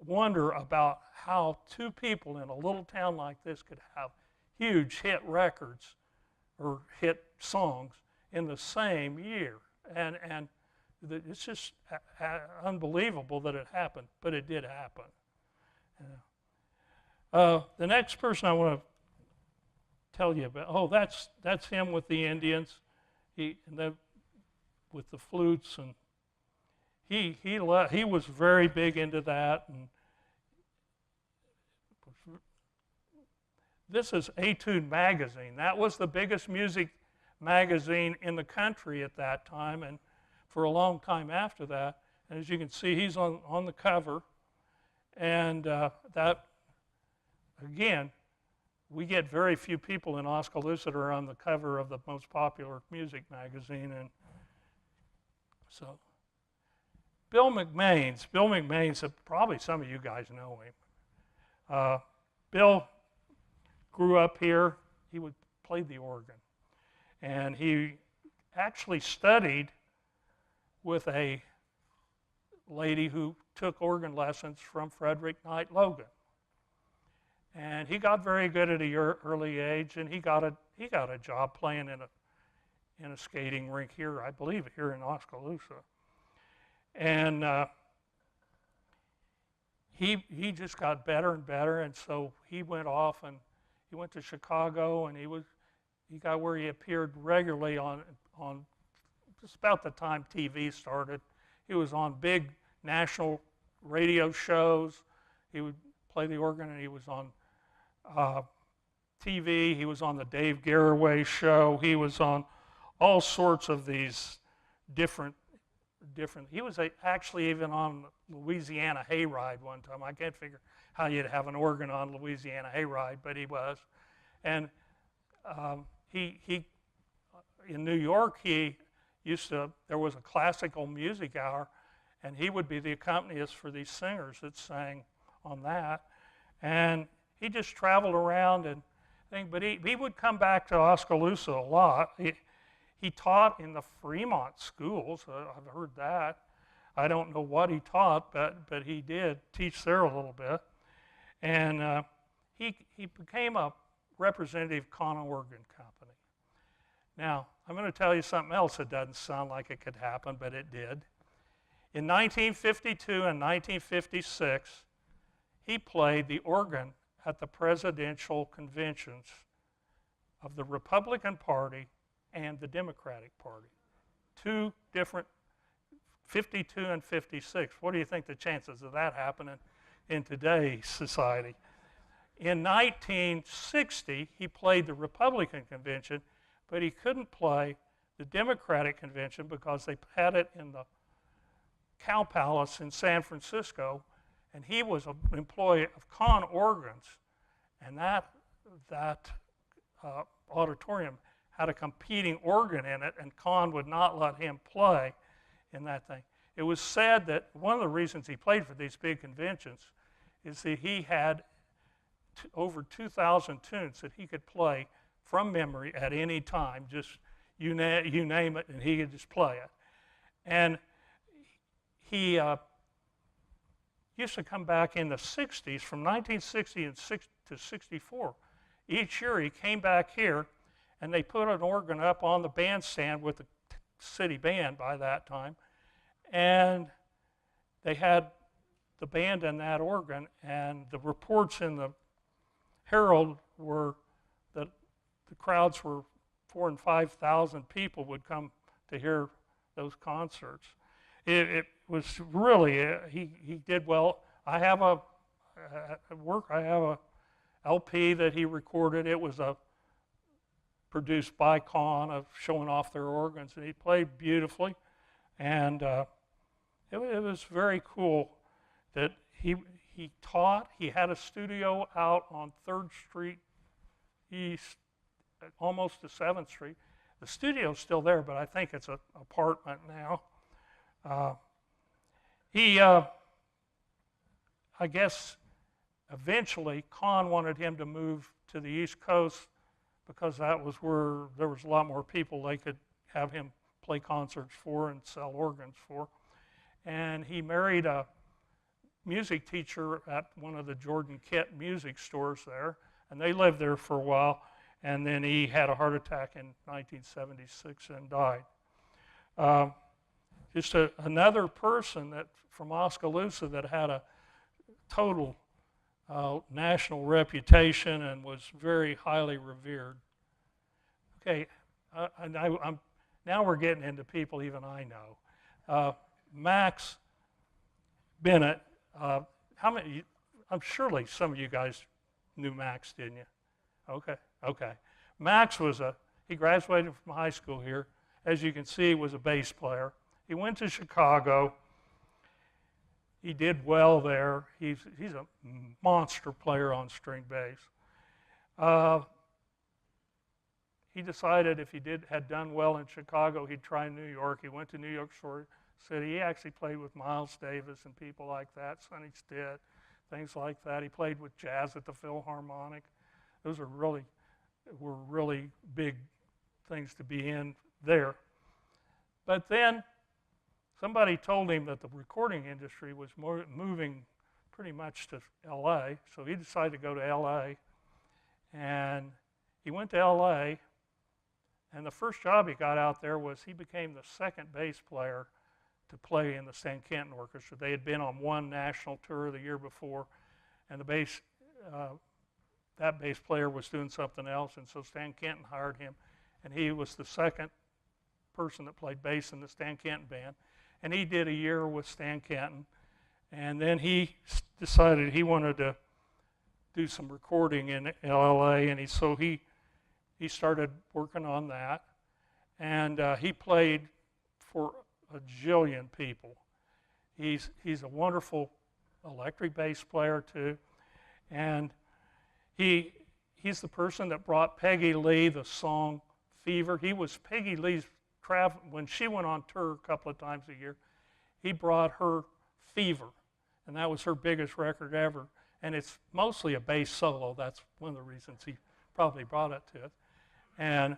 wonder about how 2 people in a little town like this could have huge hit records or hit songs in the same year. And it's just unbelievable that it happened, but it did happen. The next person I want to tell you about, that's him with the Indians, with the flutes, and he was very big into that. And this is Etude magazine. That was the biggest music magazine in the country at that time, and for a long time after that. And as you can see, he's on the cover. And that, again, we get very few people in Oskaloosa that are on the cover of the most popular music magazine. And so, Bill McMains, probably some of you guys know him. Bill grew up here. He played the organ. And he actually studied with a lady who took organ lessons from Frederick Knight Logan. And he got very good at an early age, and he got a job playing in a skating rink here, I believe, here in Oskaloosa. And he just got better and better, and so he went off and he went to Chicago, and he got where he appeared regularly on just about the time TV started. He was on big national radio shows. He would play the organ, and he was on TV. He was on the Dave Garroway show. He was on all sorts of these different. He was actually even on Louisiana Hayride one time. I can't figure how you'd have an organ on Louisiana Hayride, but he was. And he in New York, there was a classical music hour, and he would be the accompanist for these singers that sang on that. And he just traveled around and things, but he would come back to Oskaloosa a lot. He taught in the Fremont schools. I've heard that. I don't know what he taught, but he did teach there a little bit. And he became a representative Conn Organ Company. Now, I'm going to tell you something else that doesn't sound like it could happen, but it did. In 1952 and 1956, he played the organ at the presidential conventions of the Republican Party and the Democratic Party. Two different, 52 and 56. What do you think the chances of that happening in today's society? In 1960, he played the Republican convention, but he couldn't play the Democratic convention because they had it in the Cow Palace in San Francisco, and he was an employee of Conn Organs, and that auditorium had a competing organ in it, and Conn would not let him play in that thing. It was said that one of the reasons he played for these big conventions is that he had over 2,000 tunes that he could play from memory at any time, just you name it, and he could just play it. And he used to come back in the 60s, from 1960 to 64. Each year he came back here, and they put an organ up on the bandstand with the city band by that time, and they had the band and that organ, and the reports in the Herald were that the crowds were 4,000 and 5,000 people would come to hear those concerts. It was really, he did well. I have a LP that he recorded. It was produced by Conn of showing off their organs, and he played beautifully. And it was very cool that he taught. He had a studio out on 3rd Street East, almost to 7th Street. The studio's still there, but I think it's an apartment now. I guess eventually Conn wanted him to move to the East Coast because that was where there was a lot more people they could have him play concerts for and sell organs for. And he married a music teacher at one of the Jordan Kett music stores there, and they lived there for a while, and then he had a heart attack in 1976 and died. Just another person that from Oskaloosa that had a total national reputation and was very highly revered. Okay, now we're getting into people even I know. Max Bennett. How many? Surely some of you guys knew Max, didn't you? Okay. Max he graduated from high school here. As you can see, he was a bass player. He went to Chicago. He did well there. He's a monster player on string bass. He decided if he had done well in Chicago, he'd try New York. He went to New York City. He actually played with Miles Davis and people like that, Sonny Stitt, things like that. He played with jazz at the Philharmonic. Those were really big things to be in there. But then somebody told him that the recording industry was moving pretty much to L.A., so he decided to go to L.A., and he went to L.A., and the first job he got out there was he became the second bass player to play in the Stan Kenton Orchestra. They had been on one national tour the year before, and the bass that bass player was doing something else, and so Stan Kenton hired him, and he was the second person that played bass in the Stan Kenton band. And he did a year with Stan Kenton, and then he decided he wanted to do some recording in LA, and so he started working on that, and he played for a jillion people. He's a wonderful electric bass player too, and he's the person that brought Peggy Lee the song Fever. He was Peggy Lee's when she went on tour a couple of times a year. He brought her Fever, and that was her biggest record ever. And it's mostly a bass solo. That's one of the reasons he probably brought it to us. And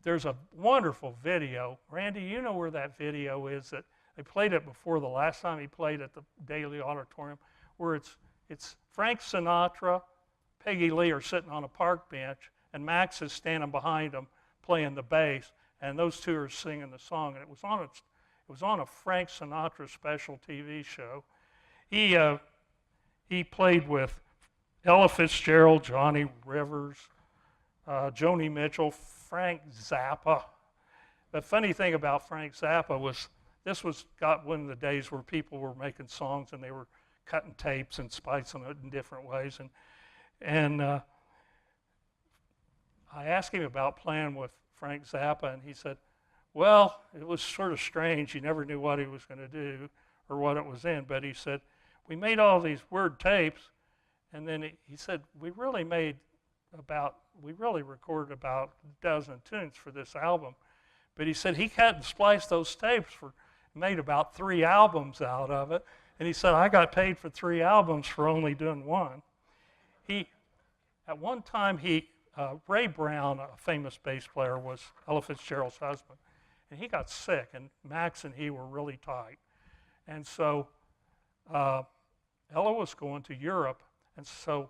there's a wonderful video. Randy, you know where that video is? That they played it before the last time he played at the Daily Auditorium, where it's Frank Sinatra, Peggy Lee are sitting on a park bench, and Max is standing behind them playing the bass, and those two are singing the song. And it was on a Frank Sinatra special TV show. He played with Ella Fitzgerald, Johnny Rivers, Joni Mitchell, Frank Zappa. The funny thing about Frank Zappa was got one of the days where people were making songs and they were cutting tapes and splicing it in different ways. And I asked him about playing with Frank Zappa, and he said, well, it was sort of strange. You never knew what he was going to do or what it was in. But he said, we made all these weird tapes, and then he said, we really recorded about a dozen tunes for this album. But he said he hadn't spliced those tapes made about 3 albums out of it. And he said, I got paid for 3 albums for only doing one. At one time, Ray Brown, a famous bass player, was Ella Fitzgerald's husband. And he got sick, and Max and he were really tight. And so Ella was going to Europe, and so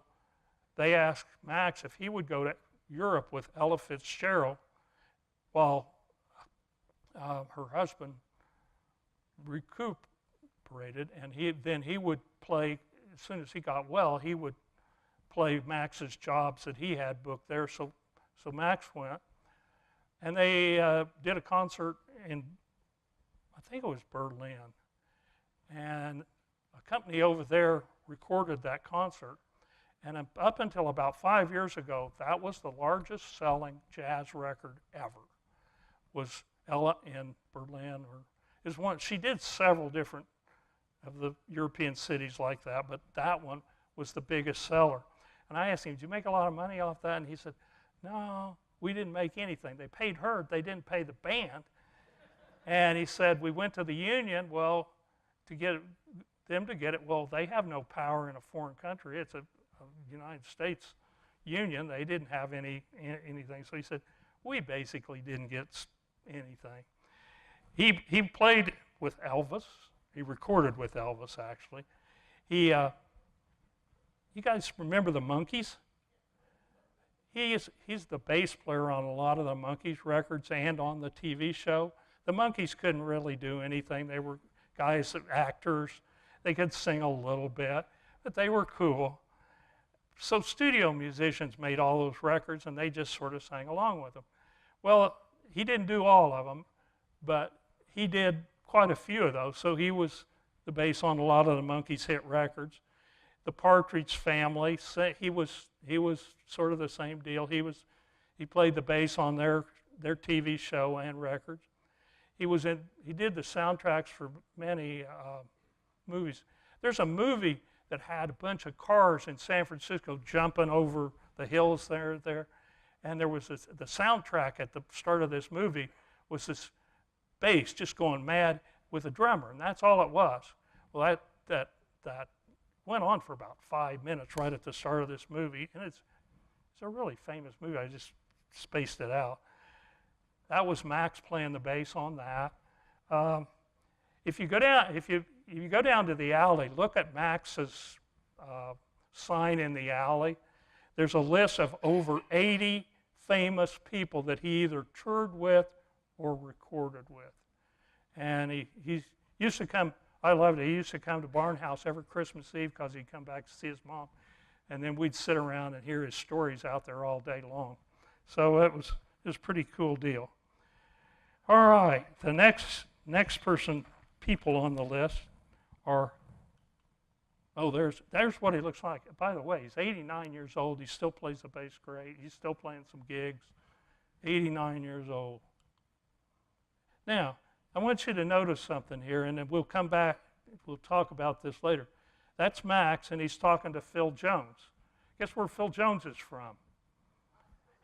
they asked Max if he would go to Europe with Ella Fitzgerald while her husband recuperated, and then he would play, as soon as he got well, he would play Max's jobs that he had booked there. So Max went, and they did a concert in, I think it was Berlin, and a company over there recorded that concert. And up until about 5 years ago, that was the largest selling jazz record ever, was Ella in Berlin. She did several different of the European cities like that, but that one was the biggest seller. And I asked him, did you make a lot of money off that? And he said, no, we didn't make anything. They paid her, they didn't pay the band. And he said, we went to the union, well, to get them to get it. Well, they have no power in a foreign country. It's a United States union. They didn't have anything. So he said, we basically didn't get anything. He played with Elvis. He recorded with Elvis, actually. You guys remember the Monkees? He's the bass player on a lot of the Monkees records and on the TV show. The Monkees couldn't really do anything. They were guys, actors. They could sing a little bit, but they were cool. So studio musicians made all those records, and they just sort of sang along with them. Well, he didn't do all of them, but he did quite a few of those. So he was the bass on a lot of the Monkees hit records. The Partridge Family, he was sort of the same deal. He played the bass on their TV show and records. He did the soundtracks for many movies. There's a movie that had a bunch of cars in San Francisco jumping over the hills there. And there was the soundtrack at the start of this movie was this bass just going mad with a drummer, and that's all it was. Well, that went on for about 5 minutes right at the start of this movie, and it's a really famous movie. I just spaced it out. That was Max playing the bass on that. If you go down to the alley, look at Max's sign in the alley. There's a list of over 80 famous people that he either toured with or recorded with. And he used to come, I loved it, he used to come to Barnhouse every Christmas Eve because he'd come back to see his mom. and then we'd sit around and hear his stories out there all day long. So it was a pretty cool deal. All right, the next people on the list are, there's what he looks like. By the way, he's 89 years old. He still plays the bass great. He's still playing some gigs. 89 years old. Now, I want you to notice something here, and then we'll come back. We'll talk about this later. That's Max, and he's talking to Phil Jones. Guess where Phil Jones is from?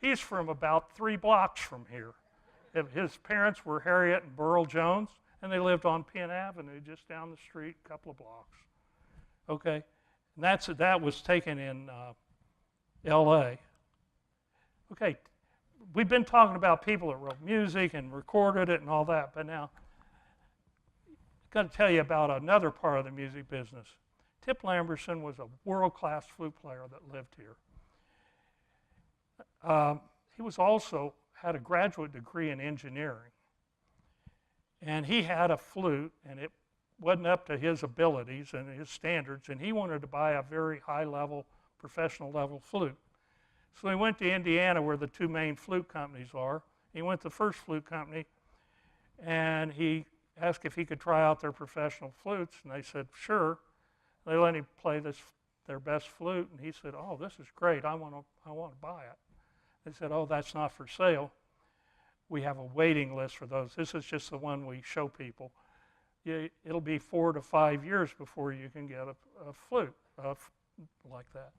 He's from about 3 blocks from here. His parents were Harriet and Burl Jones, and they lived on Penn Avenue, just down the street, a couple of blocks. Okay, and that was taken in L.A. Okay, we've been talking about people that wrote music and recorded it and all that, but now I've got to tell you about another part of the music business. Tip Lamberson was a world-class flute player that lived here. He was also had a graduate degree in engineering. And he had a flute, and it wasn't up to his abilities and his standards, and he wanted to buy a very high-level, professional-level flute. So he went to Indiana, where the 2 main flute companies are. He went to the first flute company, and he asked if he could try out their professional flutes, and they said, sure. They let him play their best flute, and he said, oh, this is great. I want to buy it. They said, oh, that's not for sale. We have a waiting list for those. This is just the one we show people. It'll be 4 to 5 years before you can get a flute like that.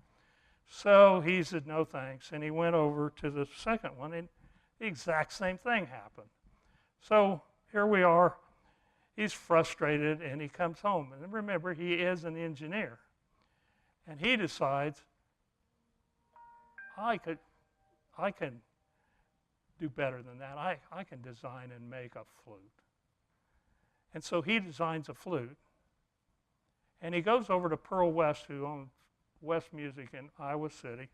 So he said, no thanks, and he went over to the second one, and the exact same thing happened. So here we are. He's frustrated, and he comes home. And remember, he is an engineer. And he decides, I can do better than that. I can design and make a flute. And so he designs a flute. And he goes over to Pearl West, who owns West Music in Iowa City.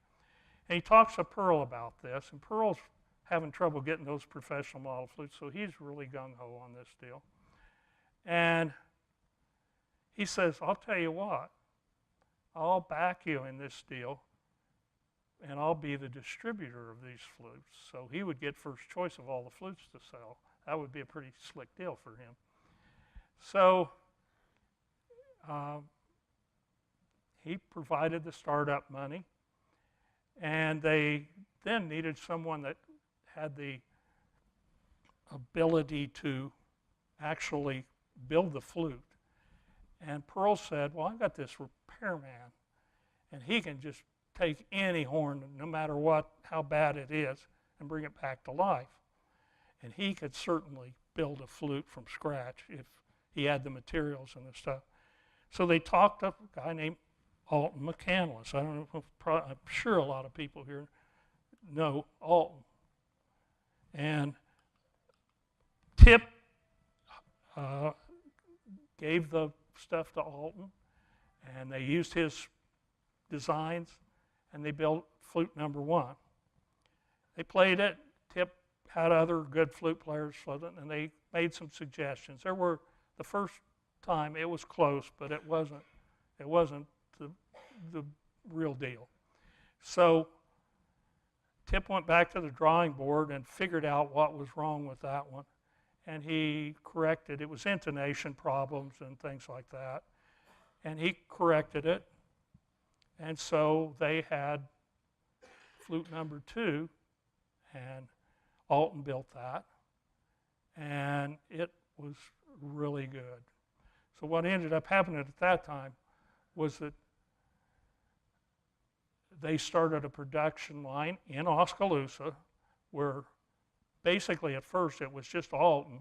And he talks to Pearl about this. And Pearl's having trouble getting those professional model flutes, so he's really gung-ho on this deal. And he says, I'll tell you what, I'll back you in this deal, and I'll be the distributor of these flutes. So he would get first choice of all the flutes to sell. That would be a pretty slick deal for him. So he provided the startup money, and they then needed someone that had the ability to actually build the flute. And Pearl said, well, I've got this repairman, and he can just take any horn, no matter what, how bad it is, and bring it back to life. And he could certainly build a flute from scratch if he had the materials and the stuff. So they talked to a guy named Alton McCandless. I don't know if I'm sure a lot of people here know Alton. And Tip gave the stuff to Alton, and they used his designs, and they built flute number 1. They played it. Tip had other good flute players, and they made some suggestions. The first time it was close, but it wasn't the real deal. So Tip went back to the drawing board and figured out what was wrong with that one. And he corrected, it was intonation problems and things like that. And he corrected it. And so they had flute number 2, and Alton built that. And it was really good. So what ended up happening at that time was that they started a production line in Oskaloosa where basically at first it was just Alton.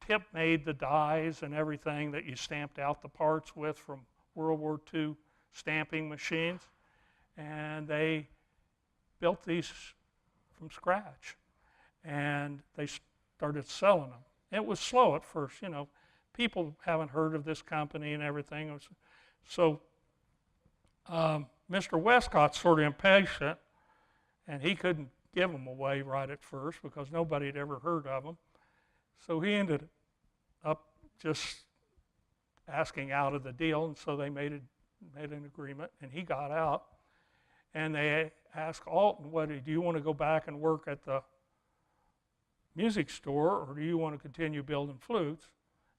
Tip made the dies and everything that you stamped out the parts with from World War II stamping machines, and they built these from scratch, and they started selling them. It was slow at first, people haven't heard of this company and everything. So Mr. Westcott's sort of impatient, and he couldn't give them away right at first because nobody had ever heard of them. So he ended up just asking out of the deal, and so they made made an agreement, and he got out. And they asked Alton, do you want to go back and work at the music store, or do you want to continue building flutes?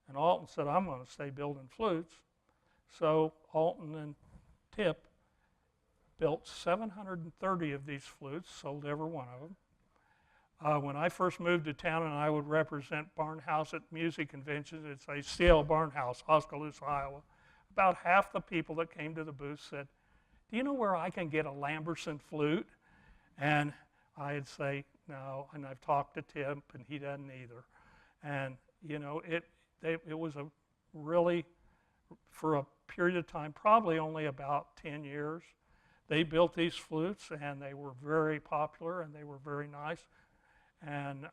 And Alton said, I'm going to stay building flutes. So Alton and Tip built 730 of these flutes, sold every one of them. When I first moved to town and I would represent Barnhouse at music conventions, it's a CL Barnhouse, Oskaloosa, Iowa, about half the people that came to the booth said, do you know where I can get a Lamberson flute? And I'd say, no, and I've talked to Tim, and he doesn't either. And, it was a really, for a period of time, probably only about 10 years, they built these flutes, and they were very popular, and they were very nice, and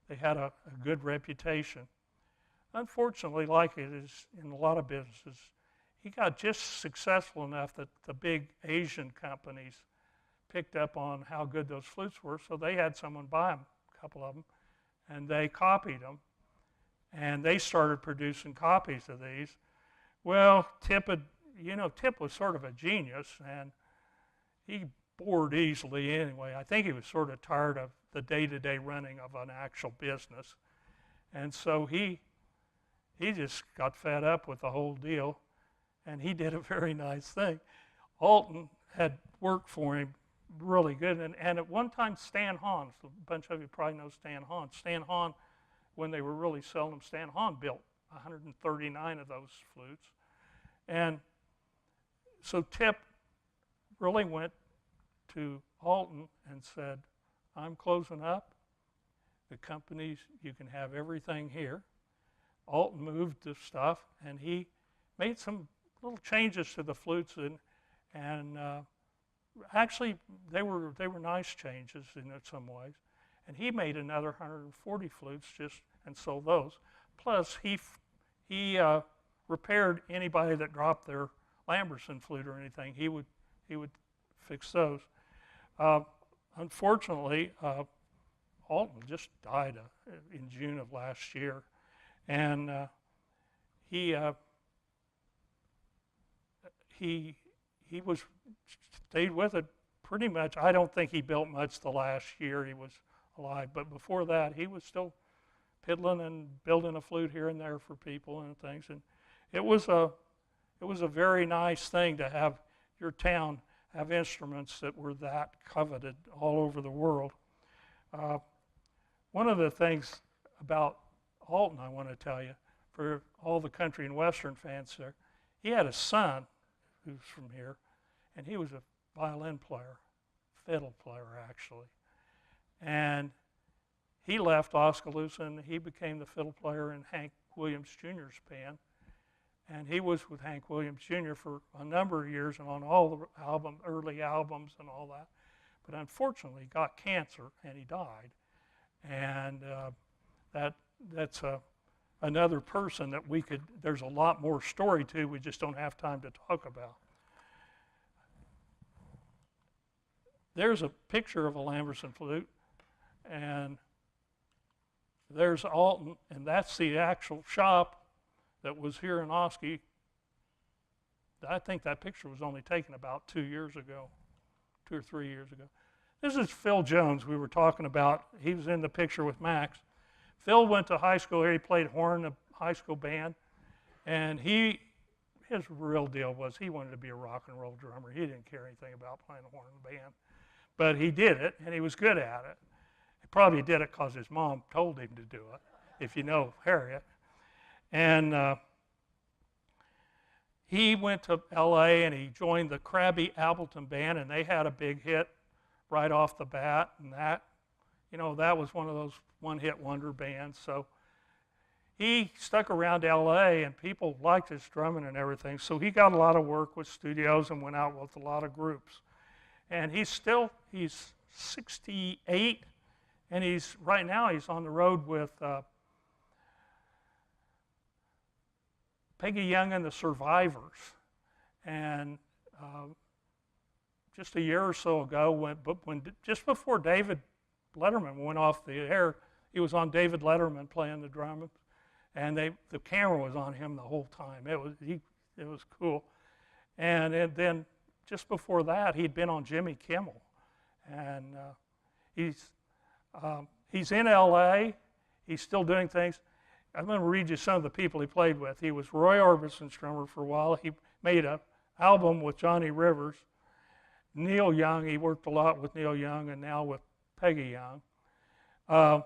they had a good reputation. Unfortunately, like it is in a lot of businesses, he got just successful enough that the big Asian companies picked up on how good those flutes were, so they had someone buy them, a couple of them, and they copied them, and they started producing copies of these. Well, Tip was sort of a genius, and he bored easily anyway. I think he was sort of tired of the day-to-day running of an actual business, and so he just got fed up with the whole deal, and he did a very nice thing. Alton had worked for him really good, and at one time Stan Hahn, a bunch of you probably know Stan Hahn. Stan Hahn, when they were really selling them, Stan Hahn built 139 of those flutes. And so Tip really went to Alton and said, I'm closing up. The companies, you can have everything here. Alton moved the stuff, and he made some little changes to the flutes, and actually they were nice changes in some ways. And he made another 140 flutes and sold those. Plus, he repaired anybody that dropped their Lamberson flute or anything. He would fix those. Unfortunately, Alton just died in June of last year, and he stayed with it pretty much. I don't think he built much the last year he was alive, but before that he was still piddling and building a flute here and there for people and things. And it was a very nice thing to have your town have instruments that were that coveted all over the world. One of the things about Alton I want to tell you, for all the country and western fans there, he had a son who's from here, and he was a violin player, fiddle player actually. And he left Oskaloosa and he became the fiddle player in Hank Williams Jr.'s band. And he was with Hank Williams Jr. for a number of years and on all the early albums and all that. But unfortunately, he got cancer and he died. And that's another person that there's a lot more story to, we just don't have time to talk about. There's a picture of a Lamberson flute, and there's Alton, and that's the actual shop that was here in Oski. I think that picture was only taken about 2 years ago, 2 or 3 years ago. This is Phil Jones we were talking about. He was in the picture with Max. Phil went to high school here. He played horn in a high school band, and his real deal was he wanted to be a rock and roll drummer. He didn't care anything about playing horn in the band, but he did it, and he was good at it. He probably did it because his mom told him to do it, if you know Harriet. And he went to L.A. and he joined the Krabby Appleton Band, and they had a big hit right off the bat, and that was one of those one-hit wonder bands. So he stuck around L.A. and people liked his drumming and everything. So he got a lot of work with studios and went out with a lot of groups. And he's 68, and right now he's on the road with Peggy Young and the Survivors. And just a year or so ago, just before David Letterman went off the air, he was on David Letterman playing the drums, and the camera was on him the whole time. It was cool. And then just before that, he'd been on Jimmy Kimmel. And he's in L.A. He's still doing things. I'm going to read you some of the people he played with. He was Roy Orbison's drummer for a while. He made an album with Johnny Rivers. Neil Young, he worked a lot with Neil Young and now with Peggy Young.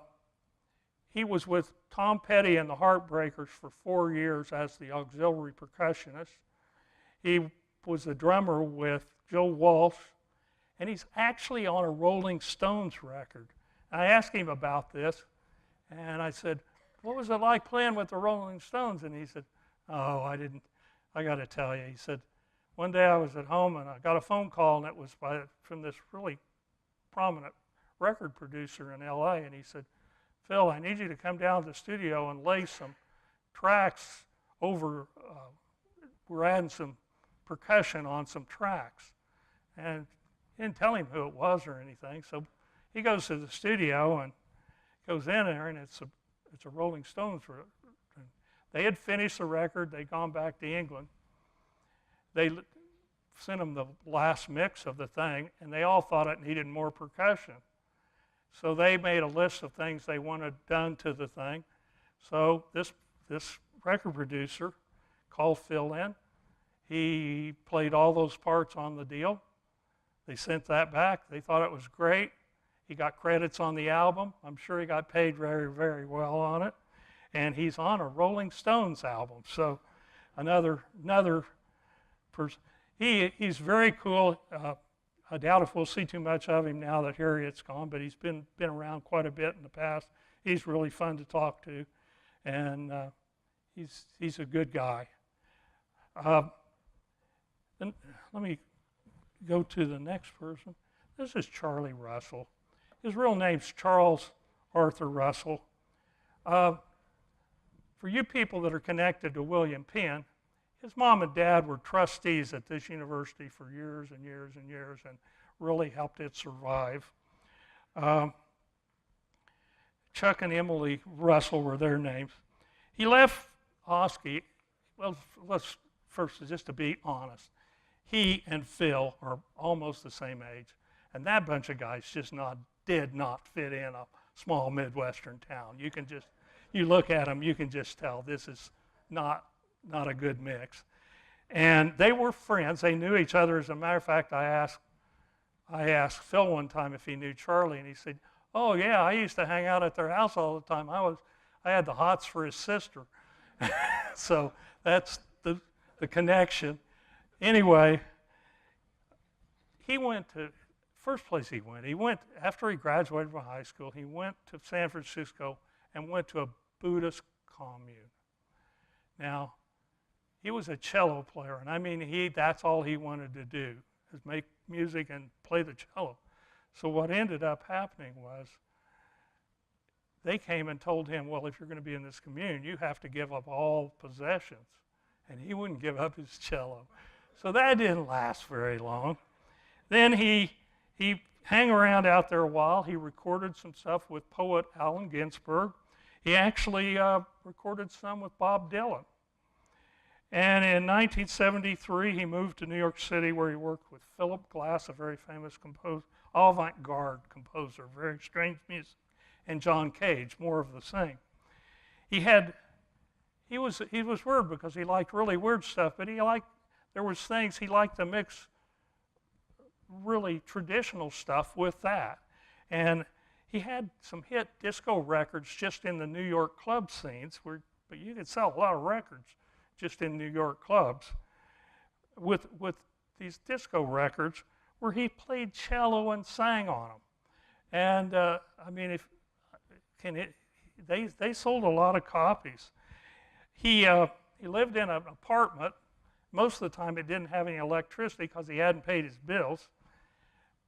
He was with Tom Petty and the Heartbreakers for 4 years as the auxiliary percussionist. He was the drummer with Joe Walsh, and he's actually on a Rolling Stones record. I asked him about this, and I said, what was it like playing with the Rolling Stones? And he said, oh, I got to tell you. He said, one day I was at home and I got a phone call, and it was from this really prominent record producer in LA, and he said, Phil, I need you to come down to the studio and lay some tracks over, we're adding some percussion on some tracks. And he didn't tell him who it was or anything, so he goes to the studio and goes in there, and it's a Rolling Stones record. They had finished the record. They'd gone back to England. They sent him the last mix of the thing, and they all thought it needed more percussion. So they made a list of things they wanted done to the thing. So this record producer called Phil in. He played all those parts on the deal. They sent that back. They thought it was great. He got credits on the album. I'm sure he got paid very, very well on it. And he's on a Rolling Stones album. So another person. He's very cool. I doubt if we'll see too much of him now that Harriet's gone, but he's been around quite a bit in the past. He's really fun to talk to, and he's a good guy. Then let me go to the next person. This is Charlie Russell. His real name's Charles Arthur Russell. For you people that are connected to William Penn, his mom and dad were trustees at this university for years and years and years and really helped it survive. Chuck and Emily Russell were their names. He left Oski, well, let's first, just to be honest, he and Phil are almost the same age, and that bunch of guys just did not fit in a small Midwestern town. You look at them, you can just tell this is not a good mix. And they were friends. They knew each other. As a matter of fact, I asked Phil one time if he knew Charlie, and he said, oh, yeah, I used to hang out at their house all the time. I had the hots for his sister. So that's the connection. Anyway, he went to, first place he went, after he graduated from high school, he went to San Francisco and went to a Buddhist commune. Now, he was a cello player, and I mean, that's all he wanted to do, is make music and play the cello. So what ended up happening was they came and told him, well, if you're going to be in this commune, you have to give up all possessions. And he wouldn't give up his cello. So that didn't last very long. Then he hung around out there a while. He recorded some stuff with poet Allen Ginsberg. He actually recorded some with Bob Dylan. And in 1973, he moved to New York City, where he worked with Philip Glass, a very famous composer, avant-garde composer, very strange music, and John Cage, more of the same. He was weird because he liked really weird stuff, but there was things he liked to mix really traditional stuff with that. And he had some hit disco records just in the New York club scenes, but you could sell a lot of records just in New York clubs with these disco records where he played cello and sang on them. And I mean, they sold a lot of copies. He lived in an apartment. Most of the time it didn't have any electricity because he hadn't paid his bills.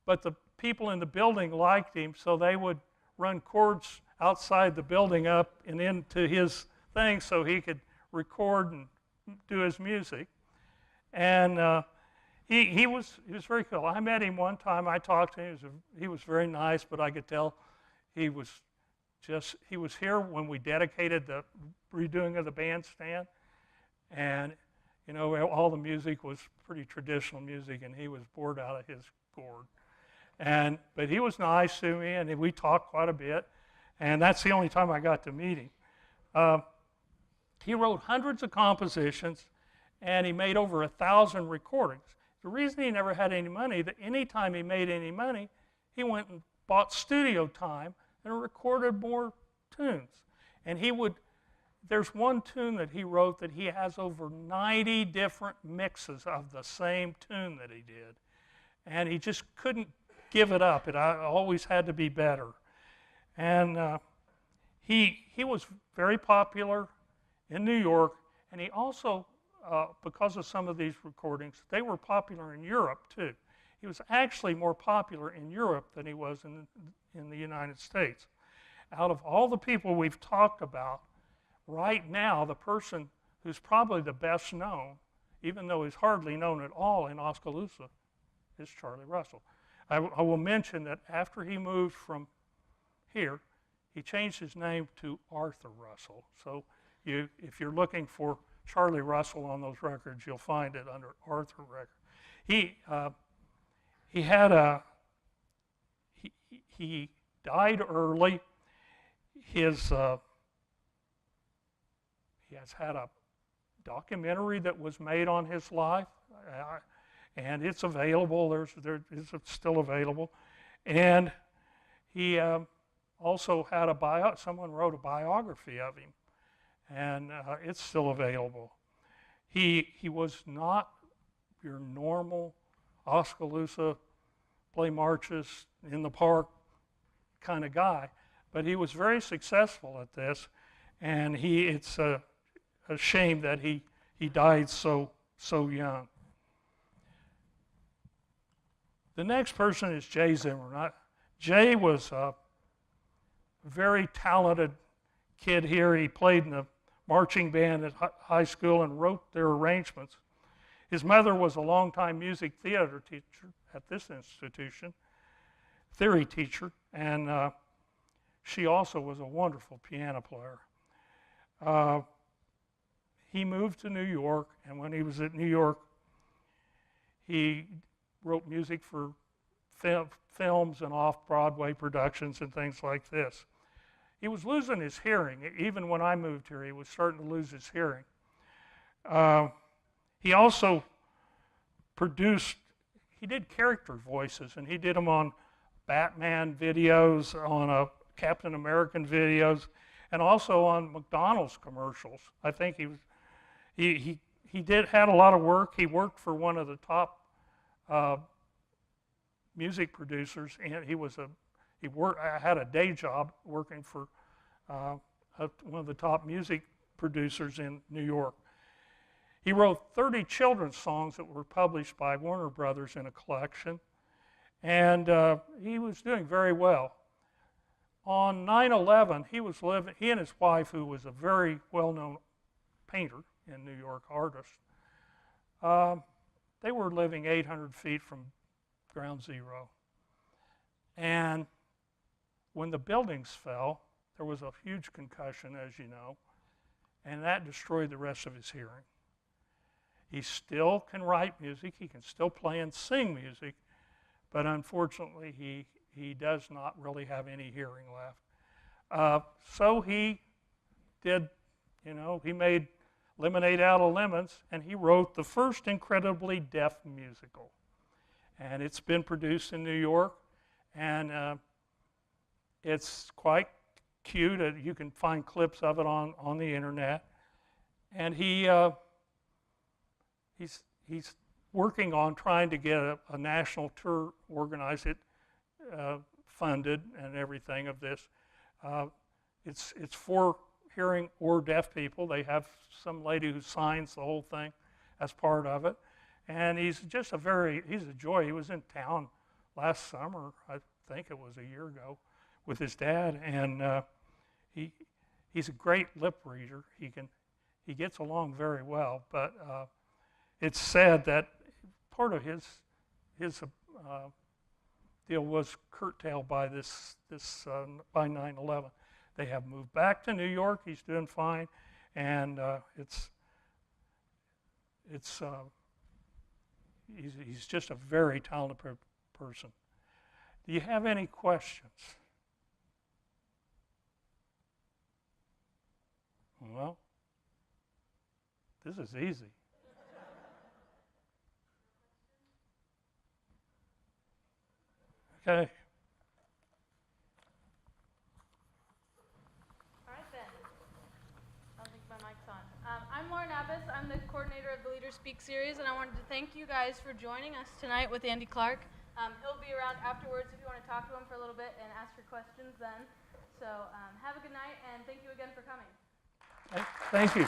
But the people in the building liked him, so they would run cords outside the building up and into his thing so he could record and do his music. And he was very cool. I met him one time. I talked to him. He was very nice, but I could tell he was here when we dedicated the redoing of the bandstand. And You know, all the music was pretty traditional music, and he was bored out of his gourd. But he was nice to me, and we talked quite a bit, and that's the only time I got to meet him. He wrote hundreds of compositions, and he made over 1,000 recordings. The reason he never had any money, that any time he made any money, he went and bought studio time and recorded more tunes. And there's one tune that he wrote that he has over 90 different mixes of the same tune that he did. And he just couldn't give it up. It always had to be better. And he was very popular in New York, and he also, because of some of these recordings, they were popular in Europe too. He was actually more popular in Europe than he was in the United States. Out of all the people we've talked about, right now, the person who's probably the best known, even though he's hardly known at all in Oskaloosa, is Charlie Russell. I will mention that after he moved from here, he changed his name to Arthur Russell. So if you're looking for Charlie Russell on those records, you'll find it under Arthur record. He died early. He has had a documentary that was made on his life, and it's available. It's still available, and he also had someone wrote a biography of him, and it's still available. He was not your normal Oskaloosa play marches in the park kind of guy, but he was very successful at this, and it's a shame that he died so young. The next person is Jay Zimmer. Jay was a very talented kid here. He played in the marching band at high school and wrote their arrangements. His mother was a longtime music theater teacher at this institution, theory teacher, and she also was a wonderful piano player. He moved to New York, and when he was at New York, he wrote music for films and off-Broadway productions and things like this. He was losing his hearing. Even when I moved here, he was starting to lose his hearing. He also he did character voices, and he did them on Batman videos, on Captain American videos, and also on McDonald's commercials. I think he had a lot of work. He worked for one of the top music producers, and I had a day job working for one of the top music producers in New York. He wrote 30 children's songs that were published by Warner Brothers in a collection, and he was doing very well. On 9/11, he and his wife, who was a very well-known painter in New York, artist, they were living 800 feet from ground zero. And when the buildings fell, there was a huge concussion, as you know, and that destroyed the rest of his hearing. He still can write music, he can still play and sing music, but unfortunately he does not really have any hearing left. So he did, he made lemonade out of lemons, and he wrote the first incredibly deaf musical. And it's been produced in New York, and it's quite cute. You can find clips of it on the internet. And he's working on trying to get a national tour organized, funded and everything of this. It's for hearing or deaf people. They have some lady who signs the whole thing as part of it. And he's a joy. He was in town last summer, I think it was a year ago, with his dad, and he's a great lip reader. He gets along very well, but it's sad that part of his deal was curtailed by by 9/11. They have moved back to New York. He's doing fine, and it's he's just a very talented person. Do you have any questions? Well, this is easy. Okay. All right, then. I don't think my mic's on. I'm Lauren Abbas. I'm the coordinator of the Leader Speak series, and I wanted to thank you guys for joining us tonight with Andy Clark. He'll be around afterwards if you want to talk to him for a little bit and ask your questions then. So have a good night, and thank you again for coming. Thank you.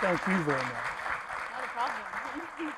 Thank you very much. Not a problem.